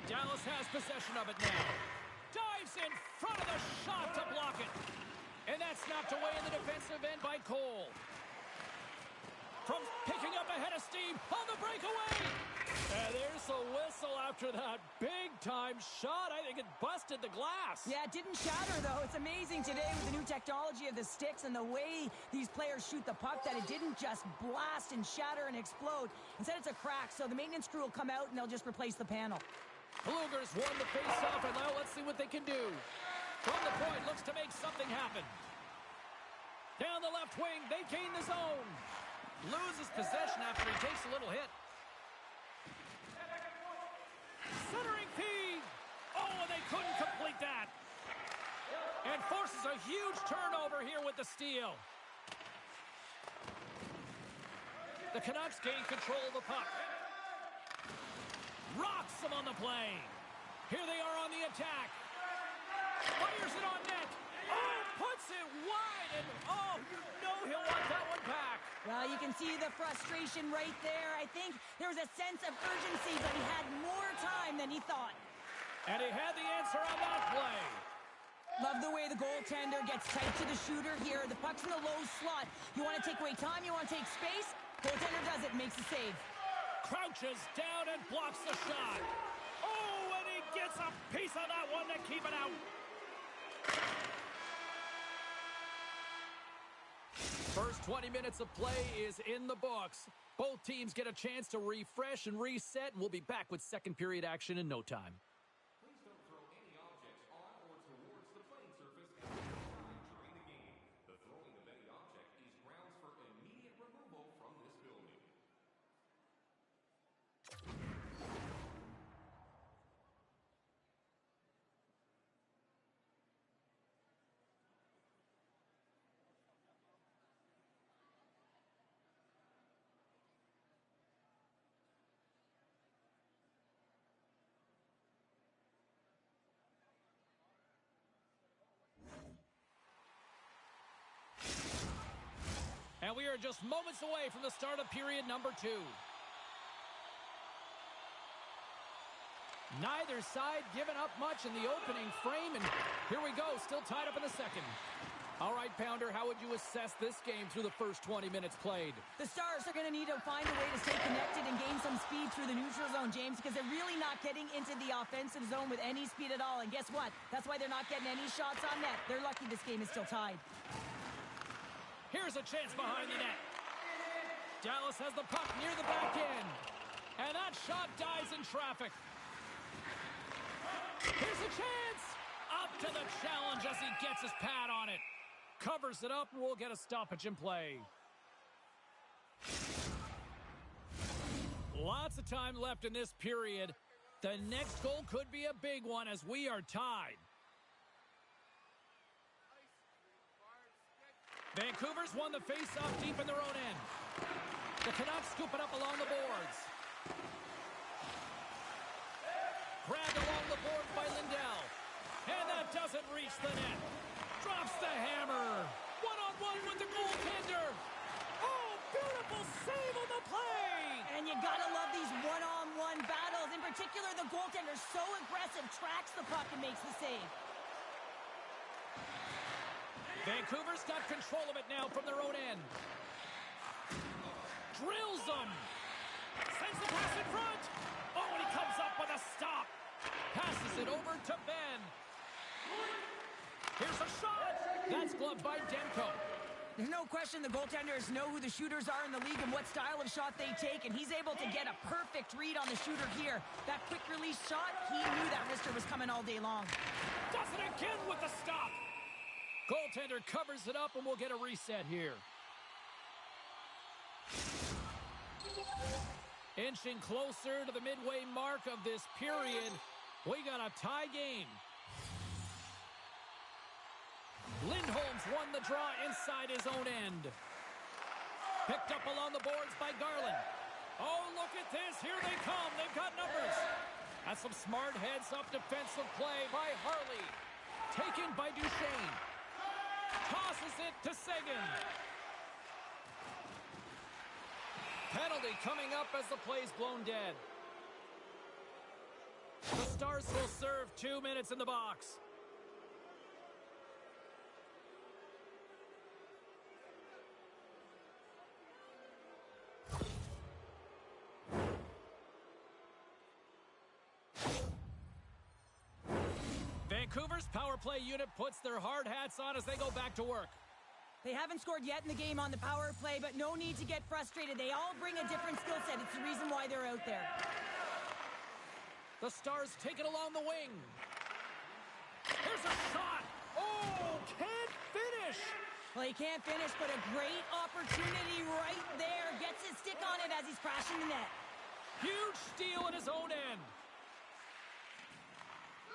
Dallas has possession of it now. Dives in front of the shot to block it. And that's knocked away in the defensive end by Cole. From picking up ahead of steam on the breakaway. And there's a whistle after that big-time shot. I think it busted the glass. Yeah, it didn't shatter, though. It's amazing today with the new technology of the sticks and the way these players shoot the puck that it didn't just blast and shatter and explode. Instead, it's a crack, so the maintenance crew will come out and they'll just replace the panel. Luger's won the face-off, and now let's see what they can do. From the point, looks to make something happen. Down the left wing, they gain the zone. Loses possession after he takes a little hit. Centering feed. Oh, and they couldn't complete that. And forces a huge turnover here with the steal. The Canucks gain control of the puck. Rocks them on the play. Here they are on the attack. Fires it on net. Oh, puts it wide. And oh, you know he'll want that one back. Well, you can see the frustration right there. I think there was a sense of urgency, but he had more time than he thought. And he had the answer on that play. Love the way the goaltender gets tight to the shooter here. The puck's in the low slot. You want to take away time, you want to take space. Goaltender does it, makes the save. Crouches down and blocks the shot. Oh, and he gets a piece of that one to keep it out. First 20 minutes of play is in the books. Both teams get a chance to refresh and reset, and we'll be back with second period action in no time. Please don't throw any objects on or towards the playing surface at any time during the game. The And we are just moments away from the start of period number 2. Neither side giving up much in the opening frame, and here we go, still tied up in the second. All right, Pounder, how would you assess this game through the first 20 minutes played? The Stars are going to need to find a way to stay connected and gain some speed through the neutral zone, James, because they're really not getting into the offensive zone with any speed at all. And guess what? That's why they're not getting any shots on net. They're lucky this game is still tied. Here's a chance behind the net. Dallas has the puck near the back end. And that shot dies in traffic. Here's a chance! Up to the challenge as he gets his pad on it. Covers it up, and we'll get a stoppage in play. Lots of time left in this period. The next goal could be a big one as we are tied. Vancouver's won the face-off deep in their own end. The Canucks scoop it up along the boards. Grabbed along the boards by Lindell. And that doesn't reach the net. Drops the hammer. One-on-one with the goaltender. Oh, beautiful save on the play. And you gotta love these one-on-one battles. In particular, the goaltender so aggressive, tracks the puck and makes the save. Vancouver's got control of it now from their own end. Drills them. Sends the pass in front. Oh, and he comes up with a stop. Passes it over to Ben. Here's a shot. That's gloved by Demko. There's no question the goaltenders know who the shooters are in the league and what style of shot they take, and he's able to get a perfect read on the shooter here. That quick release shot, he knew that wrister was coming all day long. Does it again with the stop. Goaltender covers it up, and we'll get a reset here. Inching closer to the midway mark of this period. We got a tie game. Lindholm's won the draw inside his own end. Picked up along the boards by Garland. Oh, look at this. Here they come. They've got numbers. That's some smart heads-up defensive play by Harley. Taken by Duchesne. Tosses it to Seguin. Penalty coming up as the play's blown dead. The Stars will serve 2 minutes in the box. Vancouver's power play unit puts their hard hats on as they go back to work. They haven't scored yet in the game on the power play, but no need to get frustrated. They all bring a different skill set. It's the reason why they're out there. The Stars take it along the wing. Here's a shot. Oh, can't finish. Well, he can't finish, but a great opportunity right there. Gets his stick on it as he's crashing the net. Huge steal in his own end.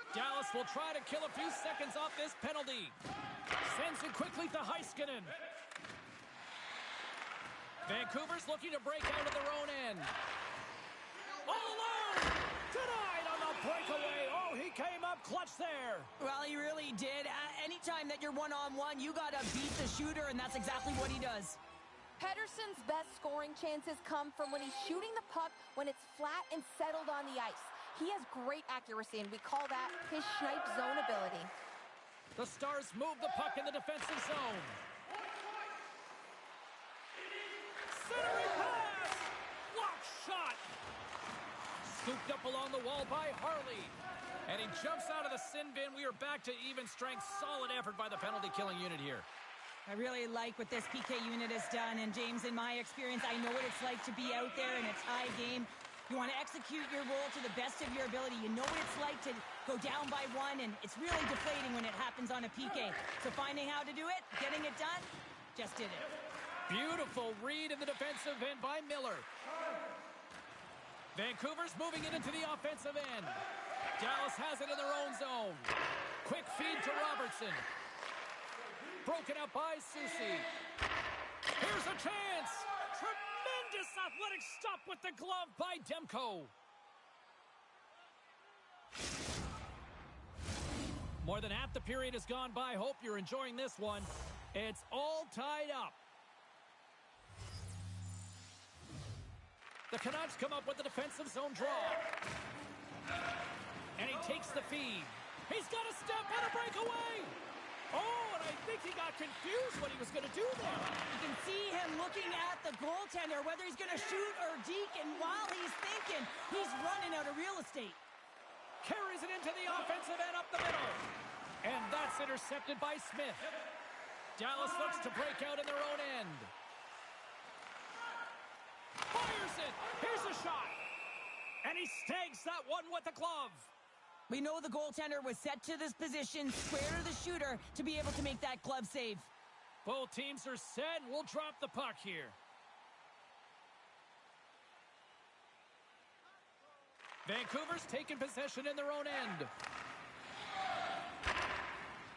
Dallas will try to kill a few seconds off this penalty. Sends it quickly to Heiskanen. Vancouver's looking to break out of their own end. All alone! Denied on the breakaway. Oh, he came up clutch there. Well, he really did. Anytime that you're one-on-one, you got to beat the shooter, and that's exactly what he does. Pedersen's best scoring chances come from when he's shooting the puck when it's flat and settled on the ice. He has great accuracy, and we call that his snipe zone ability. The Stars move the puck in the defensive zone. Centering pass! Block shot! Scooped up along the wall by Harley. And he jumps out of the sin bin. We are back to even strength. Solid effort by the penalty-killing unit here. I really like what this PK unit has done. And, James, in my experience, I know what it's like to be out there in a tie game. You want to execute your role to the best of your ability. You know what it's like to go down by one, and it's really deflating when it happens on a PK. So finding how to do it, getting it done, just did it. Beautiful read in the defensive end by Miller. Vancouver's moving it into the offensive end. Dallas has it in their own zone. Quick feed to Robertson. Broken up by Soucy. Here's a chance. Tremendous athletic stop with the glove by Demko. More than half the period has gone by. Hope you're enjoying this one. It's all tied up. The Canucks come up with the defensive zone draw. And he takes the feed. He's got a step and a breakaway. Oh, and I think he got confused what he was going to do there. You can see him looking at the goaltender, whether he's going to shoot or deke, and while he's thinking, he's running out of real estate. Carries it into the offensive end up the middle. And that's intercepted by Smith. Dallas looks to break out in their own end. Fires it. Here's a shot. And he snags that one with the glove. We know the goaltender was set to this position, square to the shooter, to be able to make that glove save. Both teams are set. We'll drop the puck here. Vancouver's taking possession in their own end.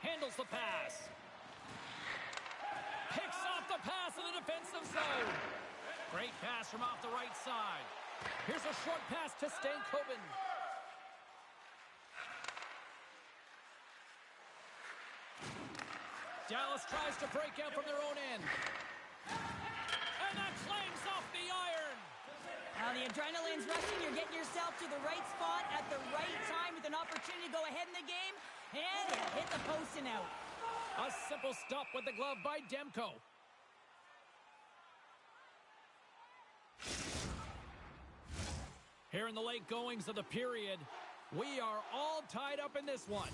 Handles the pass. Picks off the pass in the defensive zone. Great pass from off the right side. Here's a short pass to Stankoven. Dallas tries to break out from their own end. And that clangs off the iron. Now the adrenaline's rushing. You're getting yourself to the right spot at the right time with an opportunity to go ahead in the game. And hit the post and out. A simple stop with the glove by Demko. Here in the late goings of the period, we are all tied up in this one.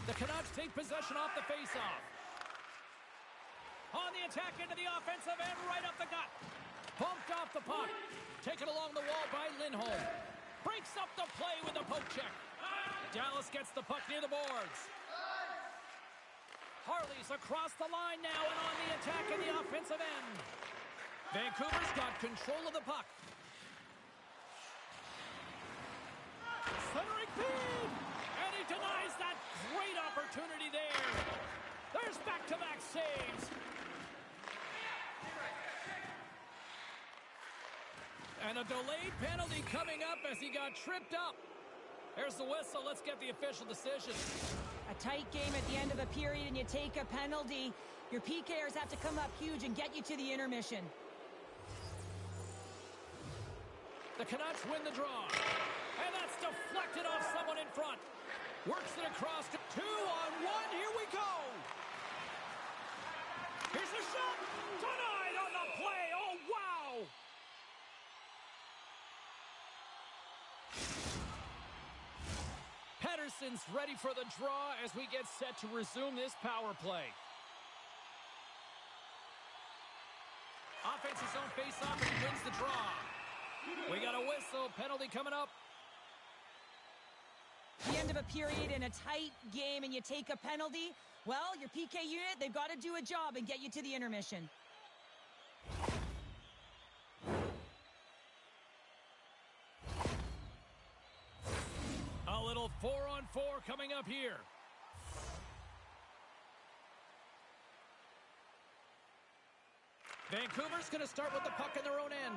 The Canucks take possession off the faceoff. On the attack into the offensive end, right up the gut. Bumped off the puck. Taken along the wall by Lindholm. Breaks up the play with a poke check. Dallas gets the puck near the boards. Harley's across the line now and on the attack in the offensive end. Vancouver's got control of the puck. Centering feed! And he denies that great opportunity there. There's back-to-back saves. And a delayed penalty coming up as he got tripped up. There's the whistle. Let's get the official decision. A tight game at the end of a period and you take a penalty. Your PKers have to come up huge and get you to the intermission. The Canucks win the draw. And that's deflected off someone in front. Works it across to 2-on-1. Here we go. Here's the shot. Denied on the play. Oh, wow. Pettersson's ready for the draw as we get set to resume this power play. Offensive zone face-off and he wins the draw. We got a whistle. Penalty coming up. The end of a period in a tight game and you take a penalty. Well, your PK unit, they've got to do a job and get you to the intermission. A little 4-on-4 coming up here. Vancouver's going to start with the puck in their own end.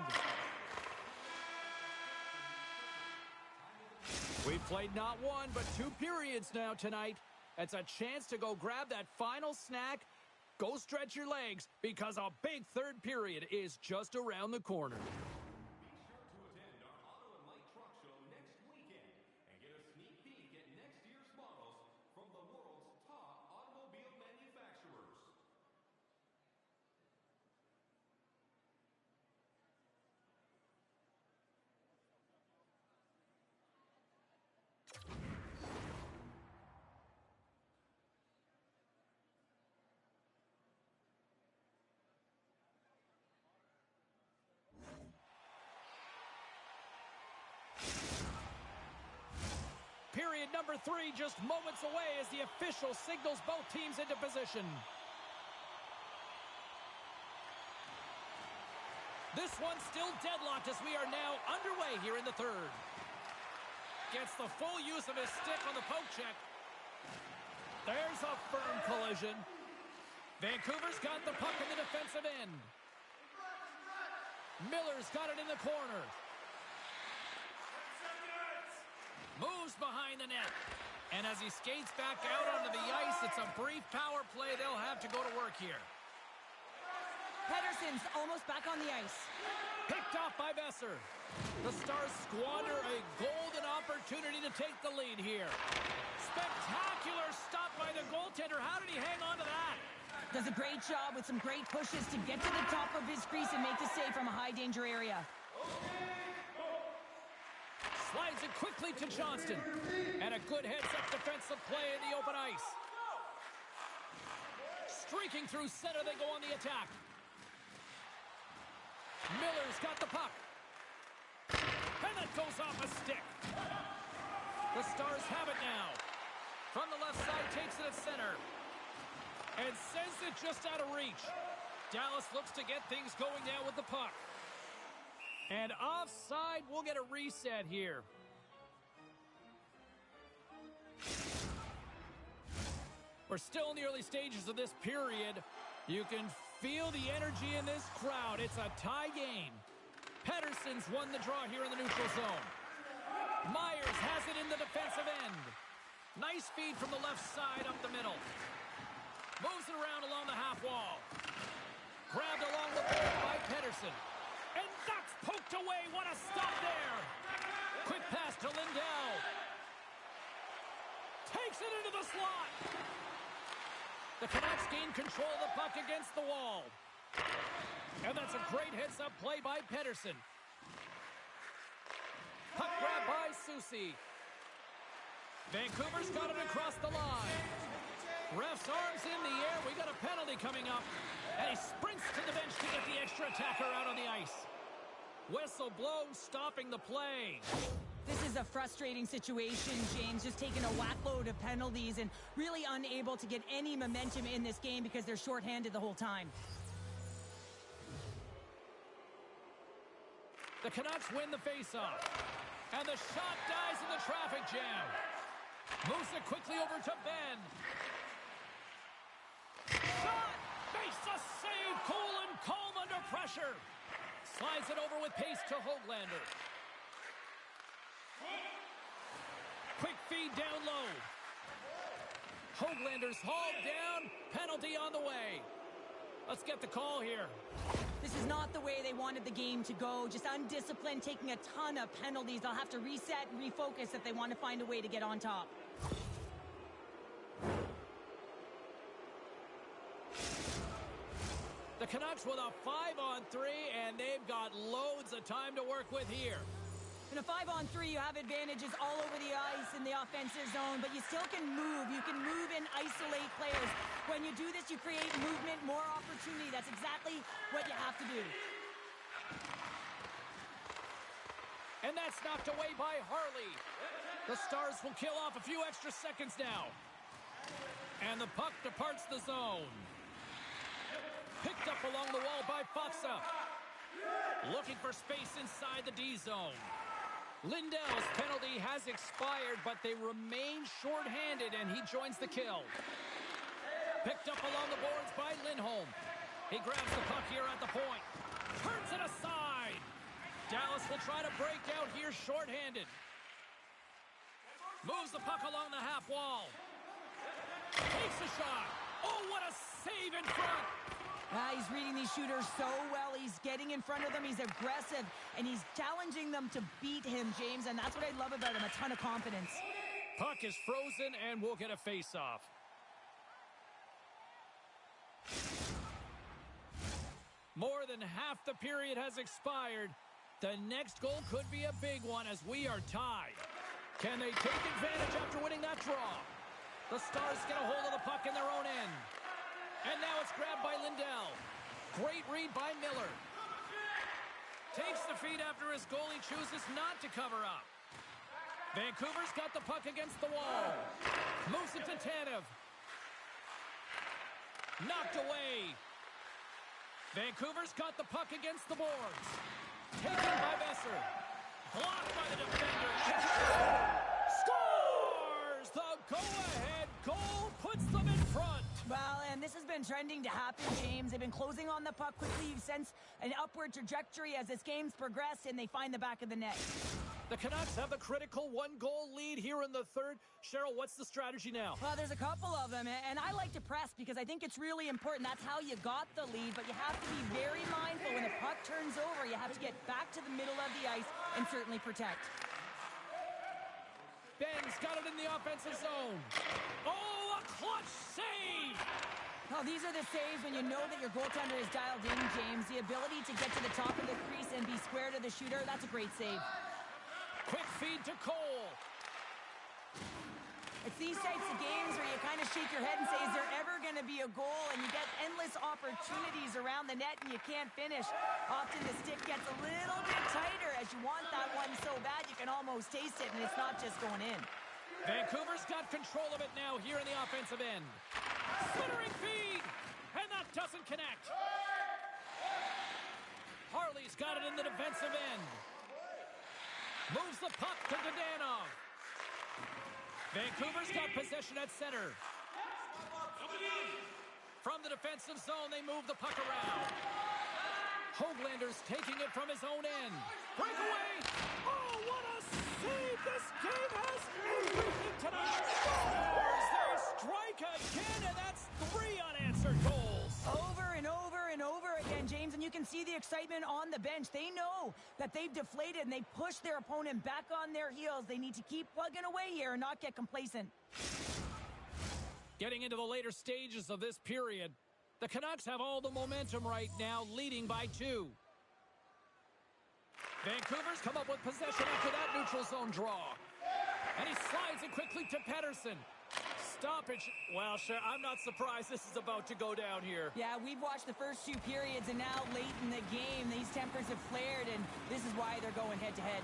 We've played not one, but 2 periods now tonight. It's a chance to go grab that final snack. Go stretch your legs because a big third period is just around the corner. Be sure to attend our Auto and Light Truck Show next weekend and get a sneak peek at next year's models from the world's top automobile manufacturers. Period number 3 just moments away as the official signals both teams into position. This one's still deadlocked as we are now underway here in the third. Gets the full use of his stick on the poke check. There's a firm collision. Vancouver's got the puck in the defensive end. Miller's got it in the corner. Moves behind the net. And as he skates back out onto the ice, it's a brief power play. They'll have to go to work here. Pedersen's almost back on the ice. Picked off by Besser. The Stars squander a golden opportunity to take the lead here. Spectacular stop by the goaltender. How did he hang on to that? Does a great job with some great pushes to get to the top of his crease and make the save from a high-danger area. Slides it quickly to Johnston. And a good heads-up defensive play in the open ice. Streaking through center, they go on the attack. Miller's got the puck. And that goes off a stick. The Stars have it now. From the left side, takes it at center. And sends it just out of reach. Dallas looks to get things going now with the puck. And offside, we'll get a reset here. We're still in the early stages of this period. You can feel the energy in this crowd. It's a tie game. Pedersen's won the draw here in the neutral zone. Myers has it in the defensive end. Nice feed from the left side up the middle. Moves it around along the half wall. Grabbed along the board by Pedersen. And that's poked away. What a stop there. Quick pass to Lindell. Takes it into the slot. The Canucks gain control of the puck against the wall. And that's a great heads-up play by Pedersen. Puck grab by Soucy. Vancouver's got it across the line. Ref's arms in the air. We got a penalty coming up. And he sprints to the bench to get the extra attacker out on the ice. Whistle blown, stopping the play. This is a frustrating situation, James, just taking a whack-load of penalties and really unable to get any momentum in this game because they're shorthanded the whole time. The Canucks win the faceoff. And the shot dies in the traffic jam. Moves it quickly over to Ben. Shot! Makes a save! Cool and calm under pressure. Slides it over with pace to Höglander. Quick feed down low. Höglander's hauled down. Penalty on the way. Let's get the call here. This is not the way they wanted the game to go. Just undisciplined, taking a ton of penalties. They'll have to reset and refocus if they want to find a way to get on top. The Canucks with a 5-on-3, and they've got loads of time to work with here. In a 5-on-3, you have advantages all over the ice in the offensive zone, but you still can move. You can move and isolate players. When you do this, you create movement, more opportunity. That's exactly what you have to do. And that's knocked away by Harley. The Stars will kill off a few extra seconds now. And the puck departs the zone. Picked up along the wall by Faksa. Looking for space inside the D zone. Lindell's penalty has expired, but they remain shorthanded, and he joins the kill. Picked up along the boards by Lindholm. He grabs the puck here at the point. Turns it aside. Dallas will try to break out here shorthanded. Moves the puck along the half wall. Takes a shot. Oh, what a save in front. He's reading these shooters so well. He's getting in front of them. He's aggressive, and he's challenging them to beat him, James, and that's what I love about him, a ton of confidence. Puck is frozen, and we'll get a face-off. More than half the period has expired. The next goal could be a big one as we are tied. Can they take advantage after winning that draw? The Stars get a hold of the puck in their own end. And now it's grabbed by Lindell. Great read by Miller. Takes the feed after his goalie chooses not to cover up. Vancouver's got the puck against the wall. Moves it to Tanev. Knocked away. Vancouver's got the puck against the boards. Taken by Besser. Blocked by the defender. Scores! The go-ahead goal puts them in front. Well, and this has been trending to happen, James. They've been closing on the puck quickly. You've sensed an upward trajectory as this game's progressed, and they find the back of the net. The Canucks have the critical one-goal lead here in the third. Cheryl, what's the strategy now? Well, there's a couple of them, and I like to press because I think it's really important. That's how you got the lead, but you have to be very mindful. When the puck turns over, you have to get back to the middle of the ice and certainly protect. Ben's got it in the offensive zone. Oh, a clutch save! Oh, these are the saves when you know that your goaltender is dialed in, James. The ability to get to the top of the crease and be square to the shooter, that's a great save. Quick feed to Cole. It's these types of games where you kind of shake your head and say, is there ever going to be a goal? And you get endless opportunities around the net and you can't finish. Often the stick gets a little bit tighter as you want that one so bad you can almost taste it, and it's not just going in. Vancouver's got control of it now here in the offensive end. Slittering feed, and that doesn't connect. Harley's got it in the defensive end. Moves the puck to Dadonov. Vancouver's got possession at center. From the defensive zone, they move the puck around. Hoaglander's taking it from his own end. Breakaway! Oh, what a save! This game has everything tonight. Stars, they strike again, and that's 3 unanswered goals. Over and over and over again, James, and you can see the excitement on the bench. They know that they've deflated and they push their opponent back on their heels. They need to keep plugging away here and not get complacent. Getting into the later stages of this period, the Canucks have all the momentum right now, leading by 2. Vancouver's come up with possession after that neutral zone draw. And he slides it quickly to Pettersson. Stoppage. Well, sure, I'm not surprised this is about to go down here. Yeah, we've watched the first 2 periods, and now late in the game, these tempers have flared, and this is why they're going head-to-head.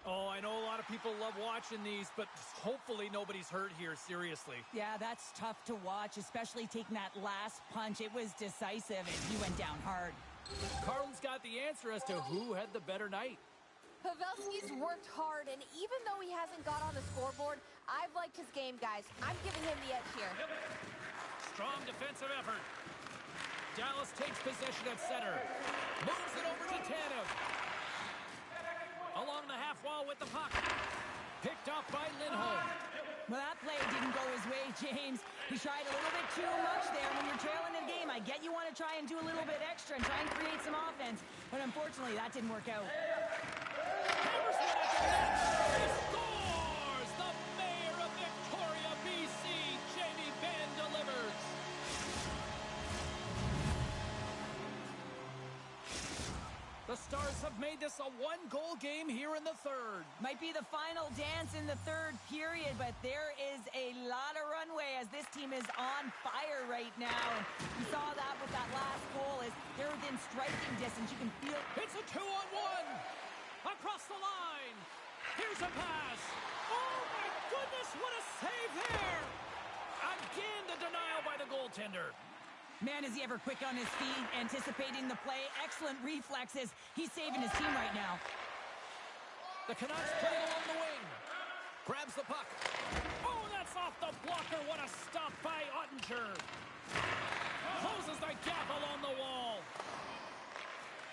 Oh, I know a lot of people love watching these, but hopefully nobody's hurt here, seriously. Yeah, that's tough to watch, especially taking that last punch. It was decisive, and he went down hard. Carlton's got the answer as to who had the better night. Pavelski's worked hard, and even though he hasn't got on the scoreboard, I've liked his game, guys. I'm giving him the edge here. Strong defensive effort. Dallas takes possession at center. Moves it over to Tanev. Along the half wall with the puck. Picked up by Lindholm. Well, that play didn't go his way, James. He tried a little bit too much there. When you're trailing in the game, I get you want to try and do a little bit extra and try and create some offense, but unfortunately, that didn't work out. Hammers one at the net. He scores! The mayor of Victoria, BC, Jamie Benn delivers. The Stars have made this a 1-goal game here in the third. Might be the final dance in the third period, but there is a lot of runway as this team is on fire right now. And you saw that with that last goal as they're within striking distance. You can feel... It's a 2-on-1. Across the line. Here's a pass. Oh, my goodness, what a save there. Again, the denial by the goaltender. Man, is he ever quick on his feet, anticipating the play. Excellent reflexes. He's saving his team right now. The Canucks play along the wing. Grabs the puck. Oh, that's off the blocker. What a stop by Ottinger. Closes the gap along the wall.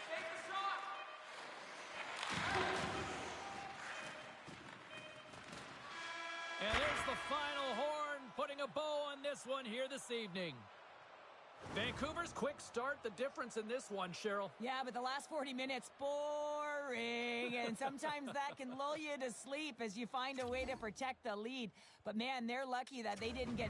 Take the shot. And there's the final horn, putting a bow on this one here this evening. Vancouver's quick start, the difference in this one, Cheryl. Yeah, but the last 40 minutes, boring. And sometimes that can lull you to sleep as you find a way to protect the lead. But man, they're lucky that they didn't get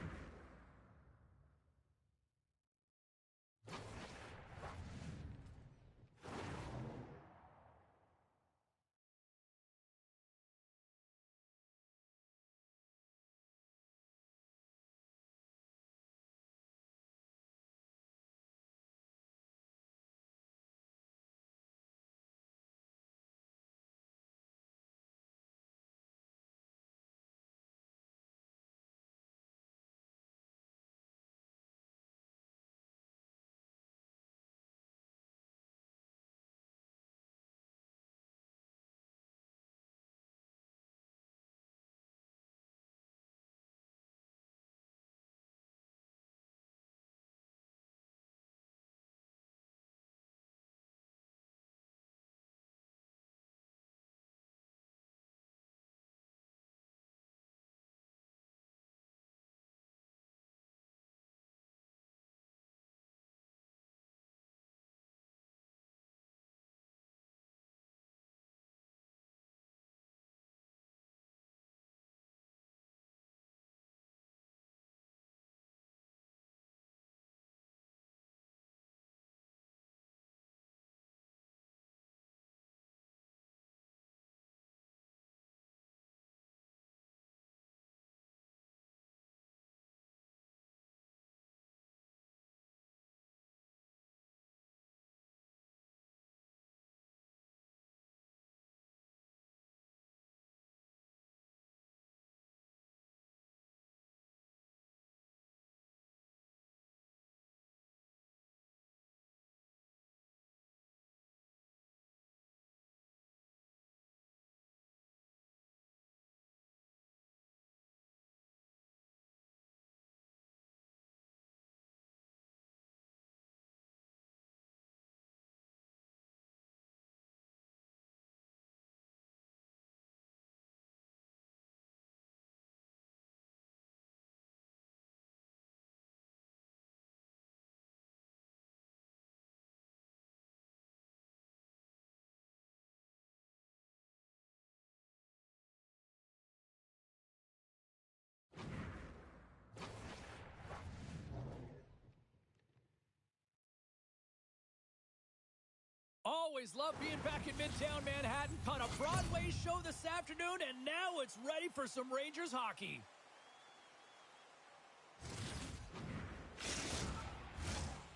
always love being back in Midtown Manhattan. Caught a Broadway show this afternoon, and now it's ready for some Rangers hockey.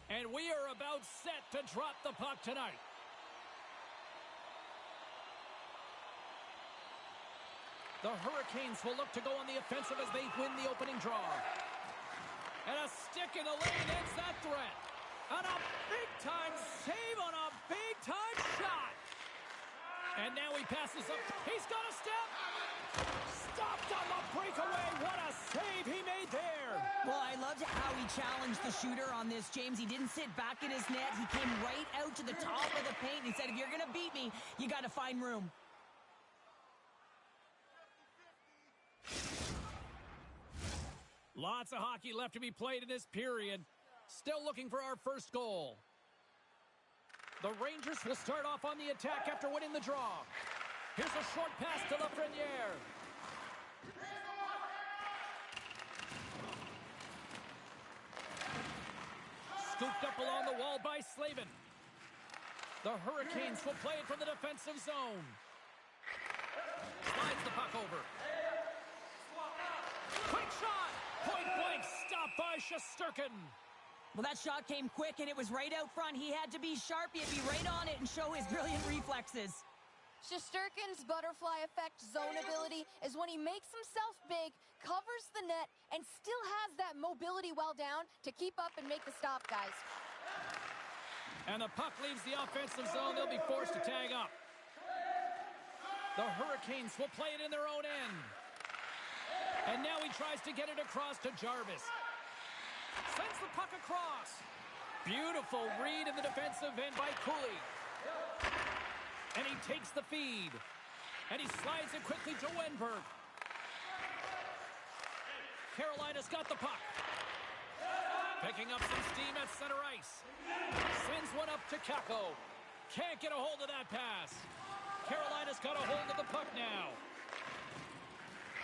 And we are about set to drop the puck tonight. The Hurricanes will look to go on the offensive as they win the opening draw. And a stick in the lane ends that threat. And a big-time save on a big-time shot. And now he passes up. He's got a step. Stopped on the breakaway. What a save he made there. Well, I loved how he challenged the shooter on this, James. He didn't sit back in his net. He came right out to the top of the paint and said, if you're going to beat me, you got to find room. Lots of hockey left to be played in this period. Still looking for our first goal. The Rangers will start off on the attack after winning the draw. Here's a short pass to Lafreniere. Scooped up along the wall by Slavin. The Hurricanes will play it from the defensive zone. Slides the puck over. Quick shot! Point blank stopped by Shesterkin. Well, that shot came quick, and it was right out front. He had to be sharp. He had to be right on it and show his brilliant reflexes. Shesterkin's butterfly effect zone ability is when he makes himself big, covers the net, and still has that mobility well down to keep up and make the stop, guys. And the puck leaves the offensive zone. They'll be forced to tag up. The Hurricanes will play it in their own end. And now he tries to get it across to Jarvis. Sends the puck across. Beautiful read in the defensive end by Cooley. And he takes the feed. And he slides it quickly to Wenberg. Carolina's got the puck. Picking up some steam at center ice. Sends one up to Kakko. Can't get a hold of that pass. Carolina's got a hold of the puck now.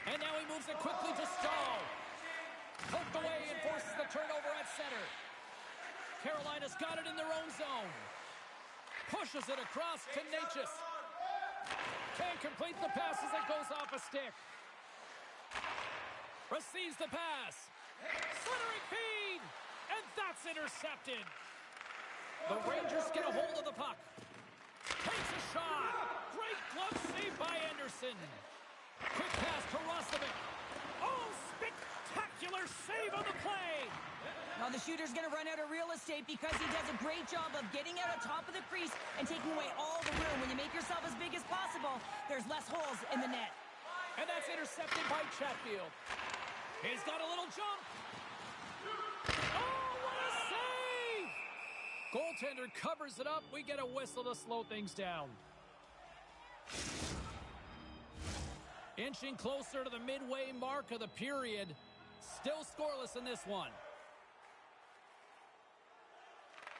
And now he moves it quickly to Stahl. Poked away and forces the turnover at center. Carolina's got it in their own zone. Pushes it across to Necas. Can't complete the pass as it goes off a stick. Receives the pass. Slithering feed. And that's intercepted. The Rangers get a hold of the puck. Takes a shot. Great glove save by Anderson. Quick pass to Rostovic. Oh, spectacular save on the play. Now the shooter's going to run out of real estate because he does a great job of getting out on top of the crease and taking away all the room. When you make yourself as big as possible, there's less holes in the net. And that's intercepted by Chatfield. He's got a little jump. Oh, what a save! Goaltender covers it up. We get a whistle to slow things down. Inching closer to the midway mark of the period. Still scoreless in this one.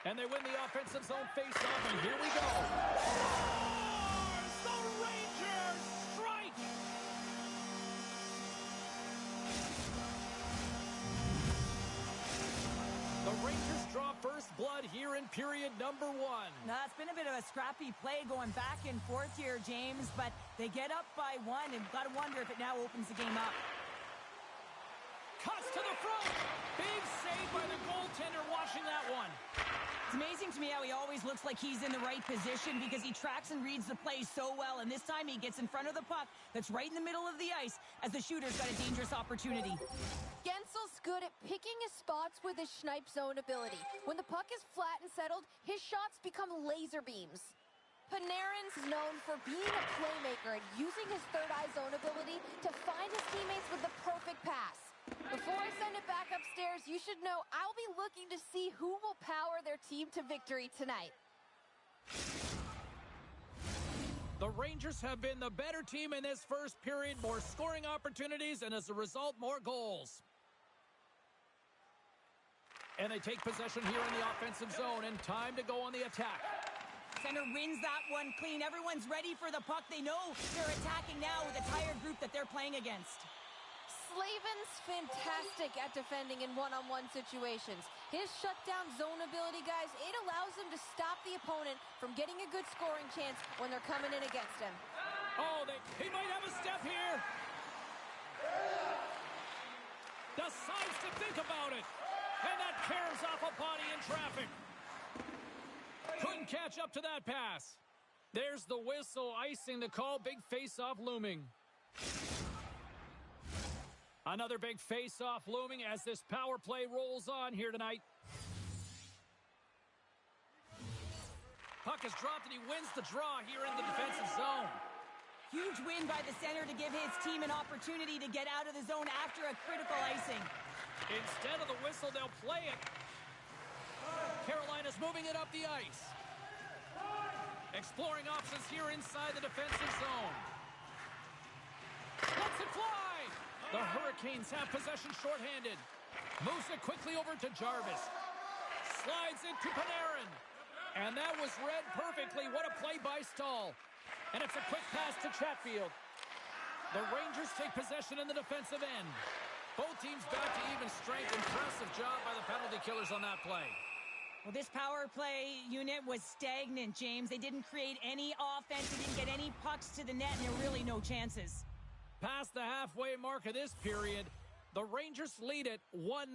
And they win the offensive zone face-off, and here we go. Scores! The Rangers strike! The Rangers draw first blood here in period number 1. Now, it's been a bit of a scrappy play going back and forth here, James, but they get up by 1, and got to wonder if it now opens the game up. Cuts to the front. Big save by the goaltender watching that one. It's amazing to me how he always looks like he's in the right position because he tracks and reads the play so well, and this time he gets in front of the puck that's right in the middle of the ice as the shooter's got a dangerous opportunity. Gensel's good at picking his spots with his snipe zone ability. When the puck is flat and settled, his shots become laser beams. Panarin's known for being a playmaker and using his third eye zone ability to find his teammates with the perfect pass. Before I send it back upstairs, you should know I'll be looking to see who will power their team to victory tonight. The Rangers have been the better team in this first period. More scoring opportunities, and as a result, more goals. And they take possession here in the offensive zone, and time to go on the attack. Center wins that one clean. Everyone's ready for the puck. They know they're attacking now with a tired group that they're playing against. Slavin's fantastic at defending in one-on-one situations. His shutdown zone ability, guys, it allows him to stop the opponent from getting a good scoring chance when they're coming in against him. Oh, he might have a step here. Decides to think about it. And that caroms off a body in traffic. Couldn't catch up to that pass. There's the whistle, icing the call. Big face-off looming. Another big face-off looming as this power play rolls on here tonight. Puck is dropped and he wins the draw here in the defensive zone. Huge win by the center to give his team an opportunity to get out of the zone after a critical icing. Instead of the whistle, they'll play it. Carolina's moving it up the ice. Exploring options here inside the defensive zone. Lets it fly! The Hurricanes have possession shorthanded. Moves it quickly over to Jarvis. Slides it to Panarin. And that was read perfectly. What a play by Stahl. And it's a quick pass to Chatfield. The Rangers take possession in the defensive end. Both teams back to even strength. Impressive job by the penalty killers on that play. Well, this power play unit was stagnant, James. They didn't create any offense. They didn't get any pucks to the net, and there were really no chances. Past the halfway mark of this period, the Rangers lead it 1-0.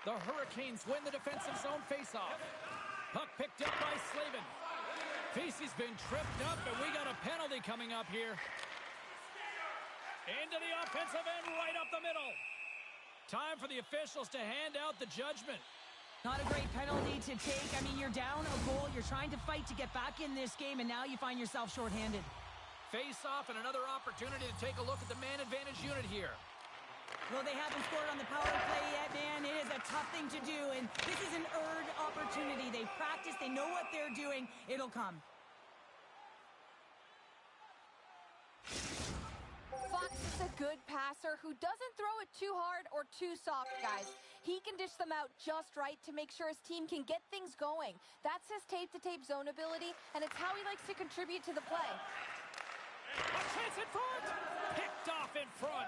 The Hurricanes win the defensive zone faceoff. Puck picked up by Slavin. Vesey's been tripped up, and we got a penalty coming up here. Into the offensive end, right up the middle. Time for the officials to hand out the judgment. Not a great penalty to take. I mean, you're down a goal. You're trying to fight to get back in this game, and now you find yourself shorthanded. Face-off and another opportunity to take a look at the man advantage unit here. Well, they haven't scored on the power play yet, man. It is a tough thing to do, and this is an earned opportunity. They practice. They know what they're doing. It'll come. Fox is a good passer who doesn't throw it too hard or too soft, guys. He can dish them out just right to make sure his team can get things going. That's his tape-to-tape zone ability, and it's how he likes to contribute to the play. A chance in front! Picked off in front.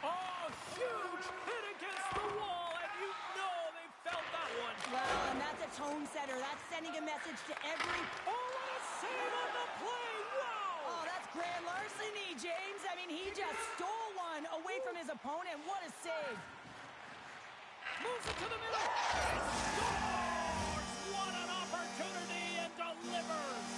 Oh, huge hit against the wall, and you know they felt that one. Well, and that's a tone setter. That's sending a message to every... Oh, what a save on the play! Wow! Oh, that's grand larceny, James. I mean, he just stole one away from his opponent. What a save. Moves it to the middle. Scores! What an opportunity, and delivers!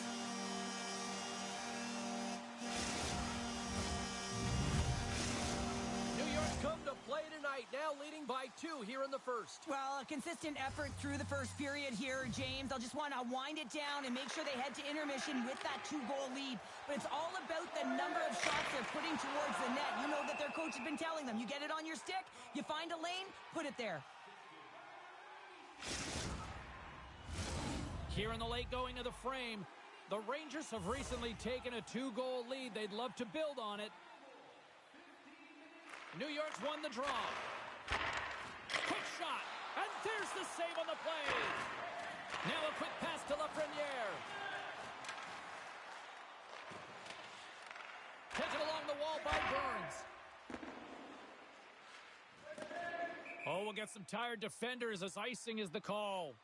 New York's come to play tonight, now leading by 2 here in the first. Well, a consistent effort through the first period here, James. I'll just want to wind it down and make sure they head to intermission with that 2-goal lead. But it's all about the number of shots they're putting towards the net. You know that their coach has been telling them, you get it on your stick, you find a lane, put it there. Here in the late going of the frame, the Rangers have recently taken a 2-goal lead. They'd love to build on it. New York's won the draw. Quick shot, and there's the save on the play. Now a quick pass to Lafreniere. Taken along the wall by Burns. Oh, we'll get some tired defenders as icing is the call.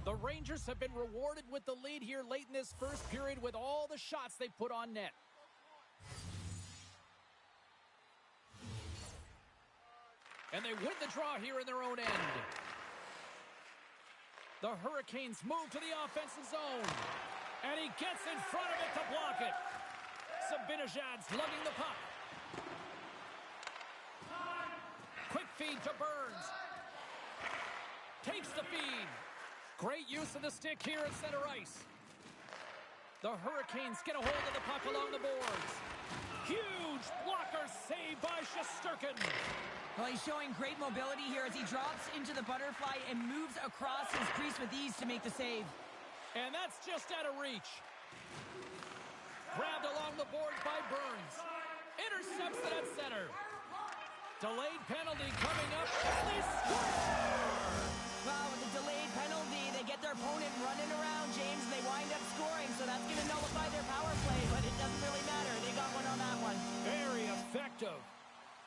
The Rangers have been rewarded with the lead here late in this first period with all the shots they put on net. And they win the draw here in their own end. The Hurricanes move to the offensive zone. And he gets in front of it to block it. Zibanejad's lugging the puck. Quick feed to Burns. Takes the feed. Great use of the stick here at center ice. The Hurricanes get a hold of the puck along the boards. Huge blocker save by Shesterkin. Well, he's showing great mobility here as he drops into the butterfly and moves across his crease with ease to make the save. And that's just out of reach. Grabbed along the boards by Burns. Intercepts it at center. Delayed penalty coming up, and they score! Wow, with the delayed penalty, they get their opponent running around scoring, so that's going to nullify their power play, but it doesn't really matter. They got one on that one. Very effective.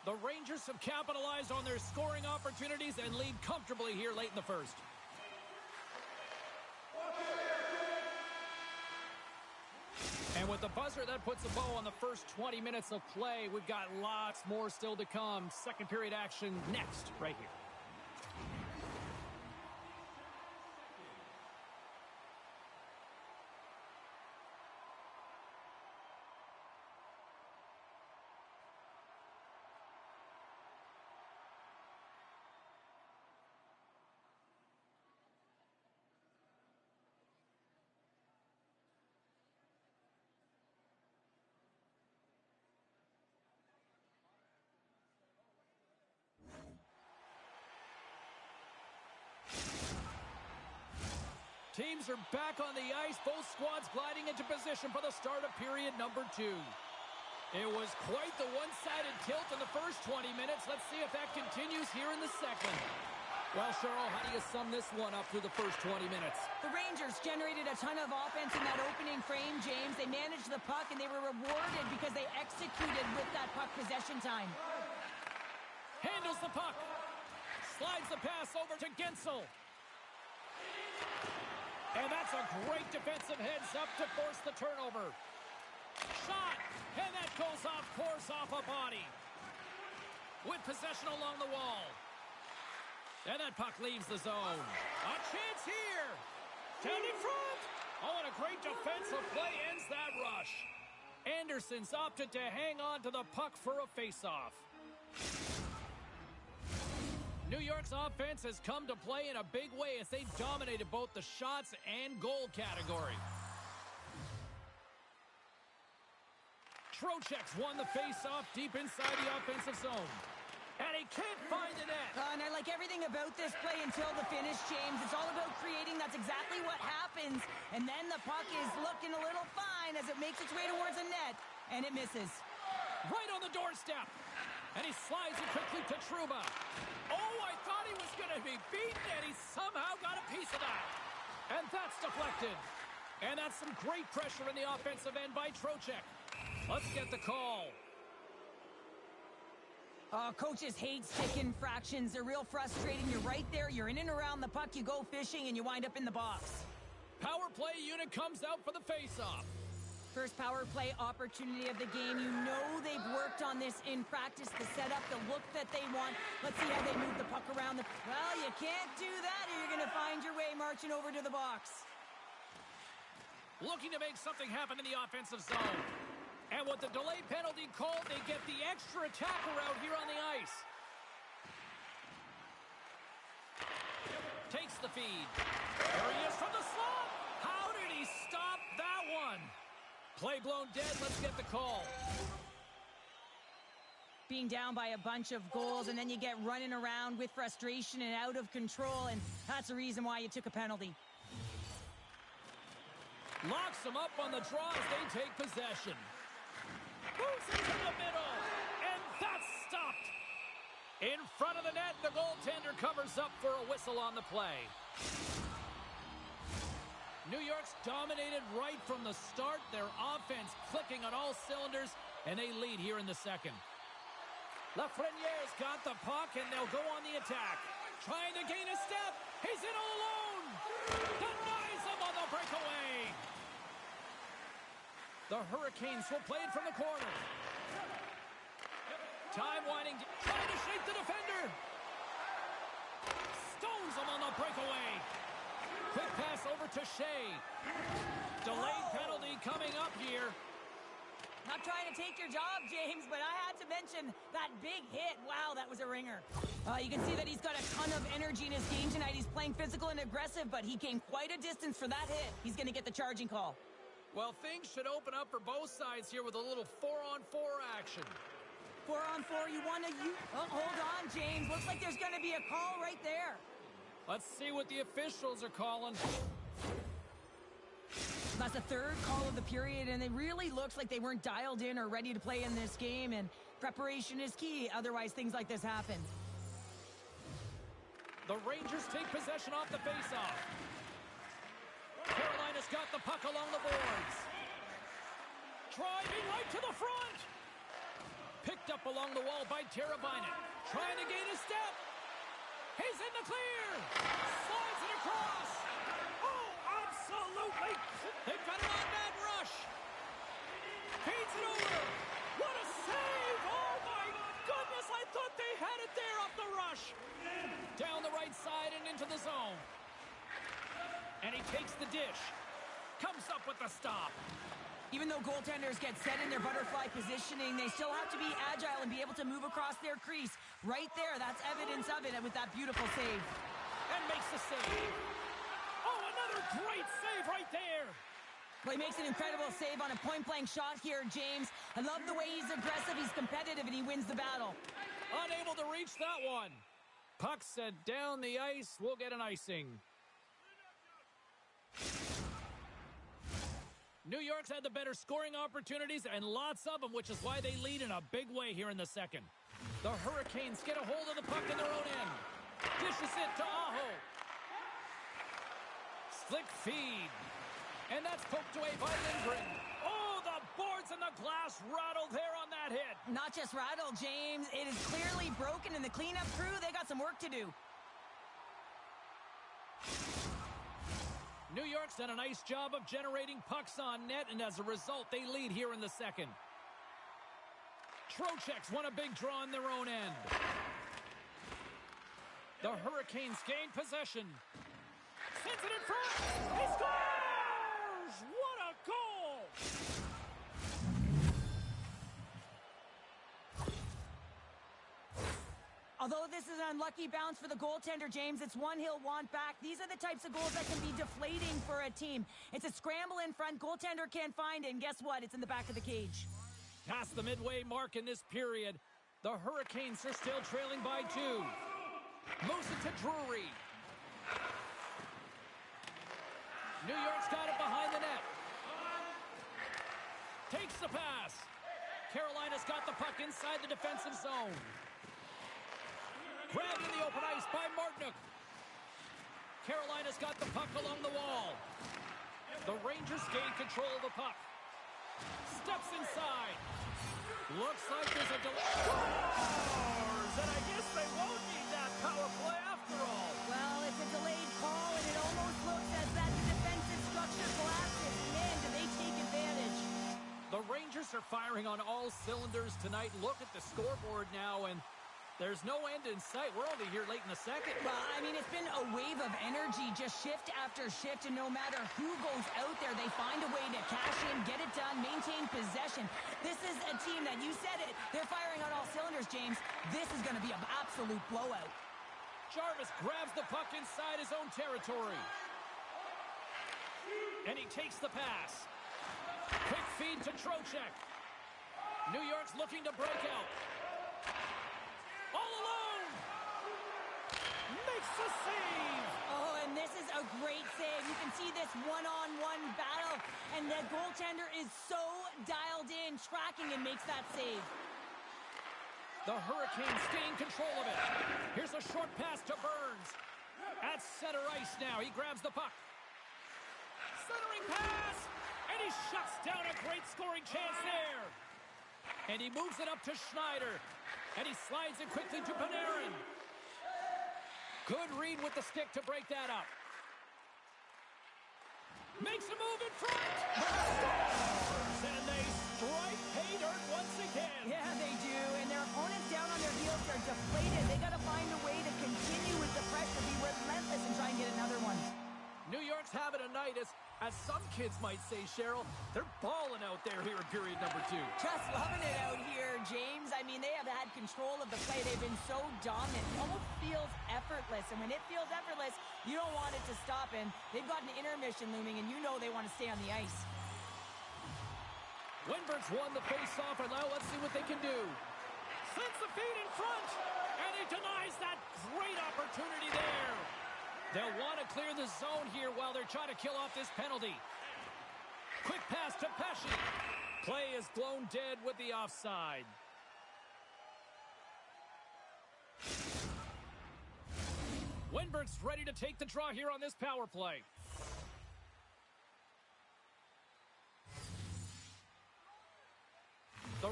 The Rangers have capitalized on their scoring opportunities and lead comfortably here late in the first. And with the buzzer, that puts a bow on the first 20 minutes of play. We've got lots more still to come. Second period action next, right here. Teams are back on the ice. Both squads gliding into position for the start of period number 2. It was quite the one-sided tilt in the first 20 minutes. Let's see if that continues here in the second. Well, Cheryl, how do you sum this one up through the first 20 minutes? The Rangers generated a ton of offense in that opening frame, James. They managed the puck, and they were rewarded because they executed with that puck possession time. Handles the puck. Slides the pass over to Gensel. And that's a great defensive heads-up to force the turnover. Shot, and that goes off course off a body. With possession along the wall. And that puck leaves the zone. A chance here. Down in front. Oh, and a great defensive play ends that rush. Anderson's opted to hang on to the puck for a face-off. New York's offense has come to play in a big way as they dominated both the shots and goal category. Trocheck's won the face-off deep inside the offensive zone. And he can't find the net. And I like everything about this play until the finish, James. It's all about creating. That's exactly what happens. And then the puck is looking a little fine as it makes its way towards the net. And it misses. Right on the doorstep. And he slides it quickly to Trouba. Oh, I thought he was going to be beaten, and he somehow got a piece of that. And that's deflected. And that's some great pressure in the offensive end by Trocheck. Let's get the call. Coaches hate stick infractions. They're real frustrating. You're right there. You're in and around the puck. You go fishing, and you wind up in the box. Power play unit comes out for the face-off. First power play opportunity of the game. You know they've worked on this in practice, the setup, the look that they want. Let's see how they move the puck around. Well, you can't do that or you're going to find your way marching over to the box. Looking to make something happen in the offensive zone. And with the delay penalty called, they get the extra attacker out here on the ice. Takes the feed. There he is from the slot. How did he stop that one? Play blown dead. Let's get the call. Being down by a bunch of goals, and then you get running around with frustration and out of control, and that's the reason why you took a penalty. Locks them up on the draw as they take possession. Moves into the middle, and that's stopped. In front of the net, the goaltender covers up for a whistle on the play. New York's dominated right from the start. Their offense clicking on all cylinders, and they lead here in the second. Lafreniere's got the puck, and they'll go on the attack. Trying to gain a step. He's in all alone. Denies him on the breakaway. The Hurricanes will play it from the corner. Time winding, trying to shake the defender. Stones him on the breakaway. Quick pass over to Shea. Delayed penalty coming up here. Not trying to take your job, James, but I had to mention that big hit. Wow, that was a ringer. You can see that he's got a ton of energy in his game tonight. He's playing physical and aggressive, but he came quite a distance for that hit. He's going to get the charging call. Well, things should open up for both sides here with a little 4-on-4 action. 4-on-4, you want to... hold on, James. Looks like there's going to be a call right there. Let's see what the officials are calling. That's the third call of the period, and it really looks like they weren't dialed in or ready to play in this game, and preparation is key. Otherwise, things like this happen. The Rangers take possession off the faceoff. Carolina Carolina's got the puck along the boards. Driving right to the front. Picked up along the wall by Teravainen. Trying to gain a step. He's in the clear. Slides it across. Oh, absolutely. They've got an on-man rush. Feeds it over. What a save. Oh, my goodness. I thought they had it there off the rush. Down the right side and into the zone. And he takes the dish. Comes up with the stop. Even though goaltenders get set in their butterfly positioning, they still have to be agile and be able to move across their crease. Right there, that's evidence of it with that beautiful save. And makes the save. Oh, another great save right there. Well, he makes an incredible save on a point-blank shot here, James. I love the way he's aggressive, he's competitive, and he wins the battle. Unable to reach that one. Puck sent down the ice. We'll get an icing. New York's had the better scoring opportunities and lots of them, which is why they lead in a big way here in the second. The Hurricanes get a hold of the puck in their own end. Dishes it to Aho. Slick feed. And that's poked away by Lindgren. Oh, the boards and the glass rattled there on that hit. Not just rattled, James. It is clearly broken, and the cleanup crew, they got some work to do. New York's done a nice job of generating pucks on net, and as a result, they lead here in the second. Trocheck's won a big draw on their own end. The Hurricanes gain possession. Sends it in front. He scores! What a goal! Although this is an unlucky bounce for the goaltender, James, it's one he'll want back. These are the types of goals that can be deflating for a team. It's a scramble in front. Goaltender can't find it, and guess what? It's in the back of the cage. Past the midway mark in this period, the Hurricanes are still trailing by 2. Moves it to Drury. New York's got it behind the net. Takes the pass. Carolina's got the puck inside the defensive zone. Grabbed in the open ice by Martinook. Carolina's got the puck along the wall. The Rangers gain control of the puck. Steps inside. Looks like there's a delay. Scores! And I guess they won't need that power play after all. Well, it's a delayed call, and it almost looks as that the defensive structure collapses. Man, do they take advantage. The Rangers are firing on all cylinders tonight. Look at the scoreboard now, and there's no end in sight. We're only here late in the second. Well, I mean, it's been a wave of energy, just shift after shift, and no matter who goes out there, they find a way to cash in, get it done, maintain possession. This is a team that, you said it, they're firing on all cylinders, James. This is going to be an absolute blowout. Jarvis grabs the puck inside his own territory. And he takes the pass. Quick feed to Trocheck. New York's looking to break out. All alone! Makes the save! Oh, and this is a great save. You can see this one-on-one battle, and the goaltender is so dialed in, tracking, and makes that save. The Hurricanes gain control of it. Here's a short pass to Burns. At center ice now. He grabs the puck. Centering pass! And he shuts down a great scoring chance there. And he moves it up to Schneider. And he slides it quickly to Panarin. Good read with the stick to break that up. Makes a move in front. Scores! And they strike pay dirt once again. Yeah, they do. And their opponents down on their heels are deflated. They got to find a way to continue with the pressure, be relentless, and try and get another one. New York's having a night, as some kids might say, Cheryl. They're balling out there here in period number 2. Just loving it out here, James. I mean, they have had control of the play. They've been so dominant. It almost feels effortless. And when it feels effortless, you don't want it to stop. And they've got an intermission looming, and you know they want to stay on the ice. Winberg's won the face-off, and now let's see what they can do. Sends the feed in front, and he denies that great opportunity there. They'll want to clear the zone here while they're trying to kill off this penalty. Quick pass to Pesce. Play is blown dead with the offside. Winberg's ready to take the draw here on this power play.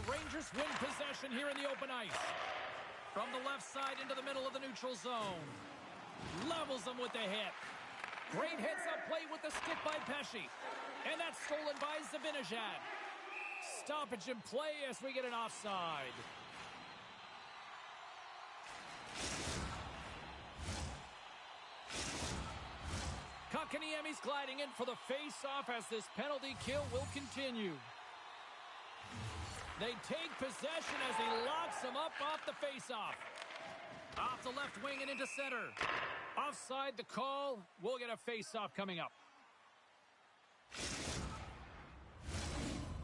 The Rangers win possession here in the open ice. From the left side into the middle of the neutral zone. Levels them with the hit. Great heads-up play with the stick by Pesce. And that's stolen by Zibanejad. Stoppage in play as we get an offside. Kotkaniemi's gliding in for the face-off as this penalty kill will continue. They take possession as he locks him up off the face-off. Off the left wing and into center. Offside the call. We'll get a face-off coming up.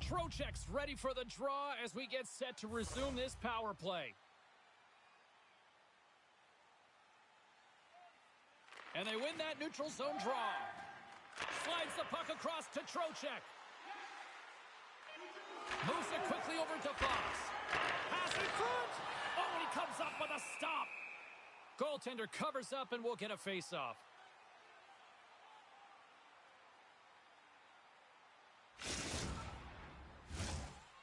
Trocheck's ready for the draw as we get set to resume this power play. And they win that neutral zone draw. Slides the puck across to Trocheck. Moves it quickly over to Fox. Pass in front. Oh, and he comes up with a stop. Goaltender covers up and we'll get a face-off.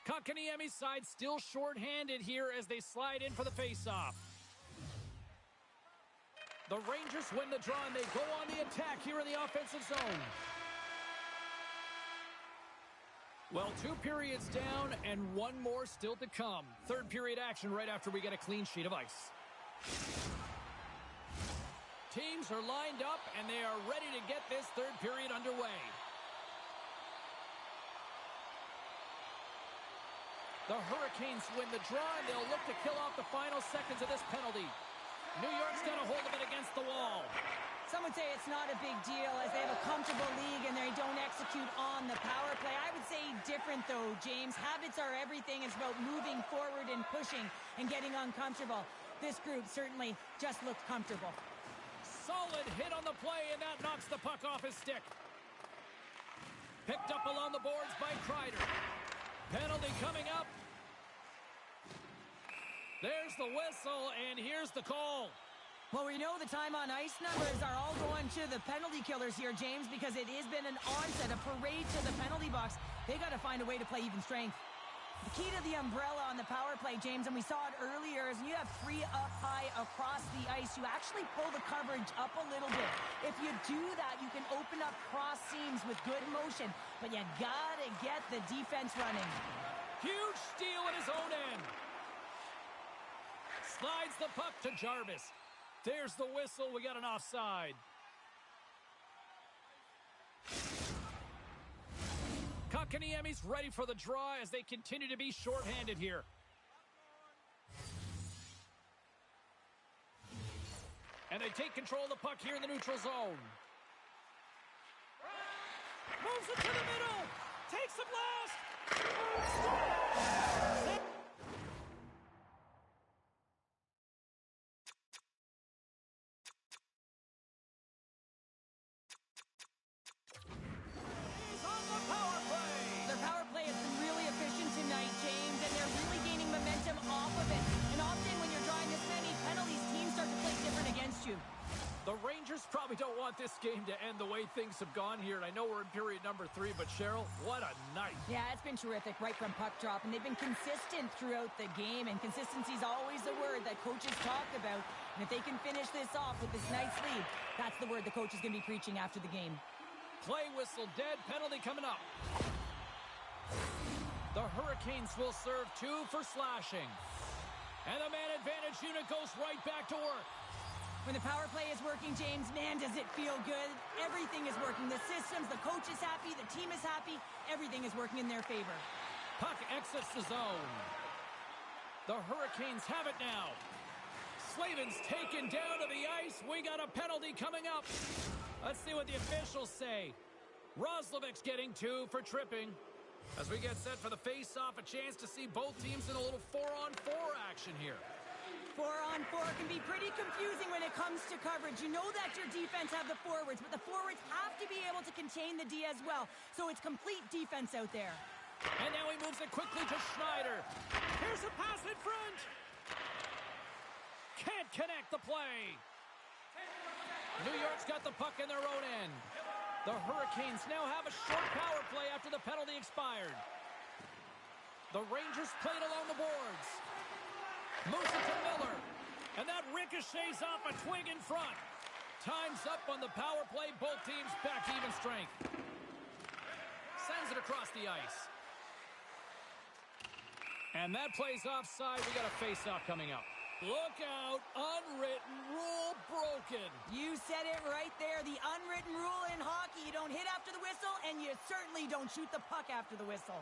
Kotkaniemi's side still short-handed here as they slide in for the face-off. The Rangers win the draw and they go on the attack here in the offensive zone. Well, 2 periods down and 1 more still to come. Third period action right after we get a clean sheet of ice. Teams are lined up and they are ready to get this third period underway. The Hurricanes win the draw and they'll look to kill off the final seconds of this penalty. New York's got a hold of it against the wall. Some would say it's not a big deal as they have a comfortable league and they don't execute on the power play. I would say different though, James. Habits are everything. It's about moving forward and pushing and getting uncomfortable. This group certainly just looked comfortable. Solid hit on the play and that knocks the puck off his stick. Picked up along the boards by Kreider. Penalty coming up. There's the whistle, and here's the call. Well, we know the time on ice numbers are all going to the penalty killers here, James, because it has been an onset, a parade to the penalty box. They got to find a way to play even strength. The key to the umbrella on the power play, James, and we saw it earlier, is you have 3 up high across the ice. You actually pull the coverage up a little bit. If you do that, you can open up cross seams with good motion, but you got to get the defense running. Huge steal at his own end. Slides the puck to Jarvis. There's the whistle. We got an offside. Kotkaniemi's ready for the draw as they continue to be short-handed here. And they take control of the puck here in the neutral zone. Moves it to the middle. Takes the blast. The Rangers probably don't want this game to end the way things have gone here. And I know we're in period number 3, but Cheryl, what a night. Yeah, it's been terrific right from puck drop, and they've been consistent throughout the game, and consistency is always the word that coaches talk about. And if they can finish this off with this nice lead, that's the word the coach is going to be preaching after the game. Play whistle dead, penalty coming up. The Hurricanes will serve 2 for slashing. And the man advantage unit goes right back to work. When the power play is working, James, man, does it feel good. Everything is working. The systems, the coach is happy, the team is happy. Everything is working in their favor. Puck exits the zone. The Hurricanes have it now. Slavin's taken down to the ice. We got a penalty coming up. Let's see what the officials say. Roslovic's getting 2 for tripping. As we get set for the face-off, a chance to see both teams in a little 4-on-4 action here. 4-on-4 can be pretty confusing when it comes to coverage. You know that your defense have the forwards, but the forwards have to be able to contain the D as well. So it's complete defense out there. And now he moves it quickly to Schneider. Here's a pass in front. Can't connect the play. New York's got the puck in their own end. The Hurricanes now have a short power play after the penalty expired. The Rangers played along the boards. Moves it to Miller. And that ricochets off a twig in front. Time's up on the power play. Both teams back to even strength. Sends it across the ice. And that plays offside. We got a face-off coming up. Look out. Unwritten rule broken. You said it right there. The unwritten rule in hockey. You don't hit after the whistle, and you certainly don't shoot the puck after the whistle.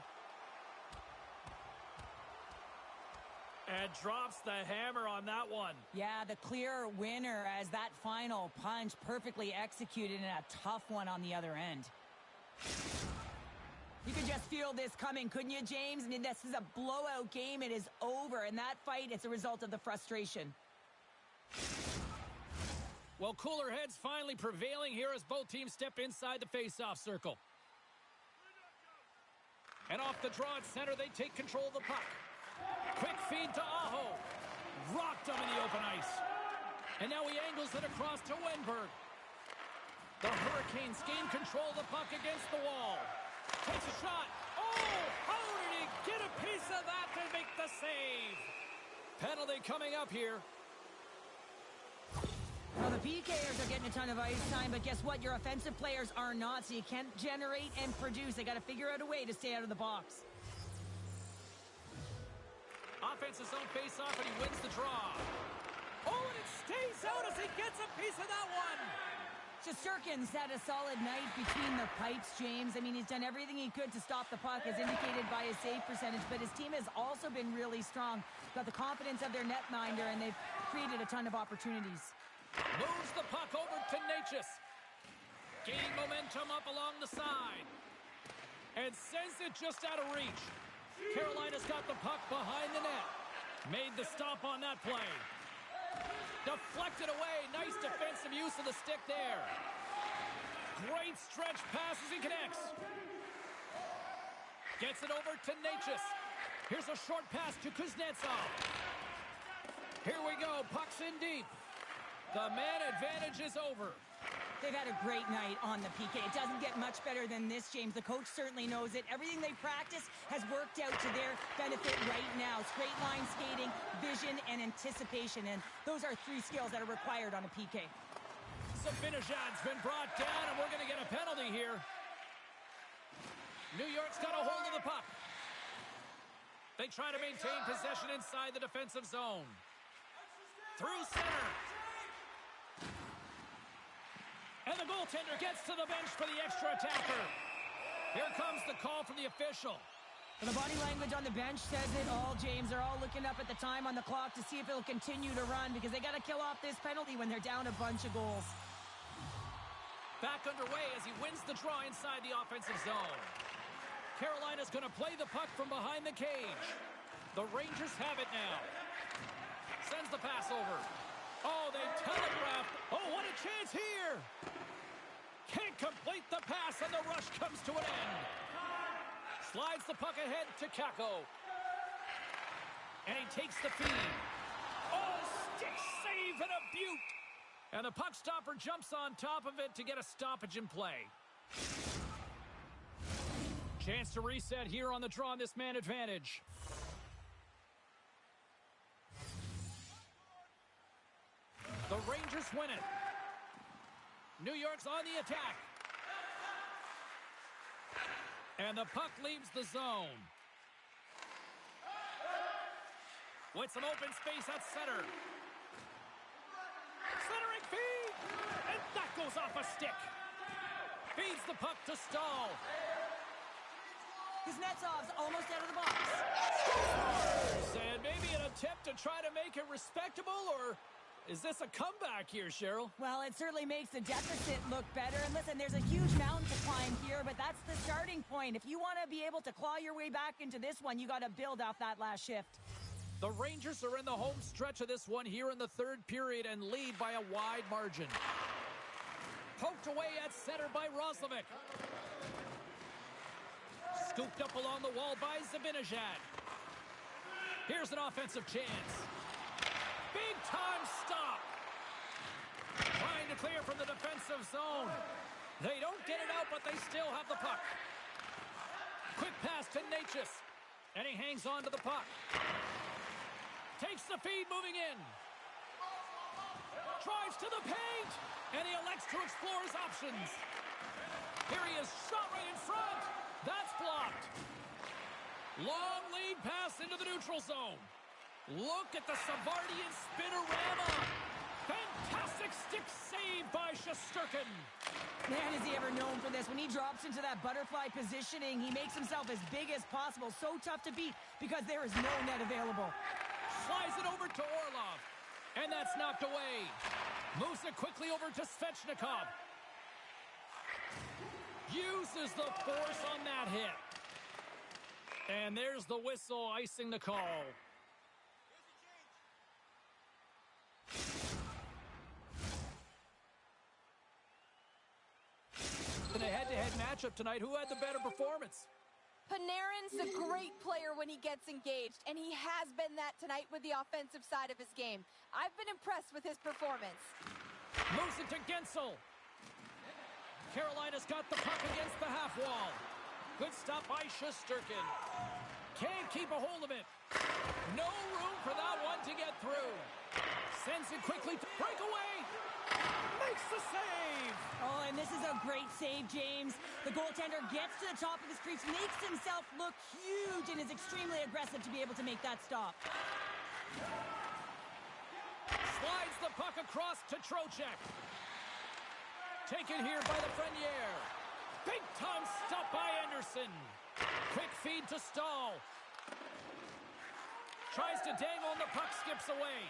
And drops the hammer on that one. Yeah, the clear winner as that final punch perfectly executed and a tough one on the other end. You could just feel this coming, couldn't you, James? I mean, this is a blowout game. It is over, and that fight is a result of the frustration. Well, cooler heads finally prevailing here as both teams step inside the face-off circle. And off the draw at center, they take control of the puck. Quick feed to Aho. Rocked him in the open ice. And now he angles it across to Wenberg. The Hurricanes gain control of the puck against the wall. Takes a shot. Oh, how did he get a piece of that to make the save? Penalty coming up here. Well, the PKers are getting a ton of ice time, but guess what? Your offensive players are not, so you can't generate and produce. They got to figure out a way to stay out of the box. Offensive zone face-off, and he wins the draw. Oh, and it stays out as he gets a piece of that one. Shesterkin's had a solid night between the pipes, James. I mean, he's done everything he could to stop the puck, as indicated by his save percentage, but his team has also been really strong. Got the confidence of their netminder, and they've created a ton of opportunities. Moves the puck over to Necas. Gaining momentum up along the side. And sends it just out of reach. Carolina's got the puck behind the net. Made the stop on that play. Deflected away. Nice defensive use of the stick there. Great stretch passes and connects. Gets it over to Necas. Here's a short pass to Kuznetsov. Here we go. Puck's in deep. The man advantage is over. They've had a great night on the PK. It doesn't get much better than this, James. The coach certainly knows it. Everything they practice has worked out to their benefit right now. Straight line skating, vision, and anticipation. And those are three skills that are required on a PK. Zibanejad's been brought down, and we're going to get a penalty here. New York's got a hold of the puck. They try to maintain possession inside the defensive zone. Through center. And the goaltender gets to the bench for the extra attacker. Here comes the call from the official. And the body language on the bench says it all, James. They're all looking up at the time on the clock to see if it'll continue to run, because they got to kill off this penalty when they're down a bunch of goals. Back underway as he wins the draw inside the offensive zone. Carolina's going to play the puck from behind the cage. The Rangers have it now. Sends the pass over. Oh, they telegraphed. Oh, what a chance here. Can't complete the pass, and the rush comes to an end. Slides the puck ahead to Kakko. And he takes the feed. Oh, stick save and a beaut. And the puck stopper jumps on top of it to get a stoppage in play. Chance to reset here on the draw on this man advantage. The Rangers win it. New York's on the attack. And the puck leaves the zone. With some open space at center. Centering feed! And that goes off a stick. Feeds the puck to Stahl. Kuznetsov's almost out of the box. And maybe an attempt to try to make it respectable, or is this a comeback here, Cheryl? Well, it certainly makes the deficit look better. And listen, there's a huge mountain to climb here, but that's the starting point. If you want to be able to claw your way back into this one, you got to build off that last shift. The Rangers are in the home stretch of this one here in the third period and lead by a wide margin. Poked away at center by Roslovic. Scooped up along the wall by Zibanejad. Here's an offensive chance. Big time stop. Trying to clear from the defensive zone. They don't get it out, but they still have the puck. Quick pass to Necas. And he Skjei hangs on to the puck. Takes the feed, moving in. Drives to the paint, and he elects to explore his options. Here he is, shot right in front. That's blocked. Long lead pass into the neutral zone. Look at the Savardian spinorama. Fantastic stick save by Shesterkin. Man, is he ever known for this. When he drops into that butterfly positioning, he makes himself as big as possible. So tough to beat because there is no net available. Flies it over to Orlov. And that's knocked away. Moves it quickly over to Svechnikov. Uses the force on that hit. And there's the whistle icing the call. In a head-to-head matchup tonight, who had the better performance? Panarin's a great player when he gets engaged, and he has been that tonight with the offensive side of his game. I've been impressed with his performance. Moves it to Gensel. Carolina's got the puck against the half wall. Good stop by Shesterkin. Can't keep a hold of it. No room for that one to get through. Sends it quickly to breakaway. Makes the save. Oh, and this is a great save, James. The goaltender gets to the top of his crease, makes himself look huge, and is extremely aggressive to be able to make that stop. Slides the puck across to Trocheck. Taken here by Lafreniere. Big time stop by Anderson. Quick feed to Stahl. Tries to dangle and the puck skips away.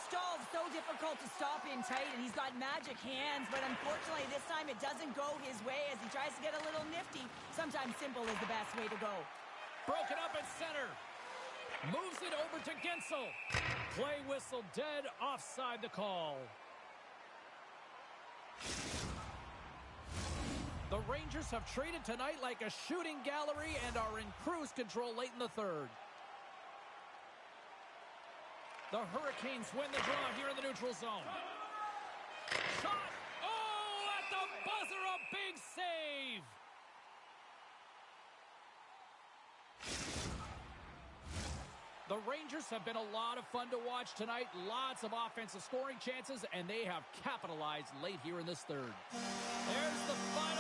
Stahl's so difficult to stop in tight, and he's got magic hands, but unfortunately this time it doesn't go his way as he tries to get a little nifty. Sometimes simple is the best way to go. Broken up at center. Moves it over to Gensel. Play whistle dead, offside the call. The Rangers have traded tonight like a shooting gallery and are in cruise control late in the third. The Hurricanes win the draw here in the neutral zone. Shot! Oh, at the buzzer, a big save! The Rangers have been a lot of fun to watch tonight. Lots of offensive scoring chances, and they have capitalized late here in this third. There's the final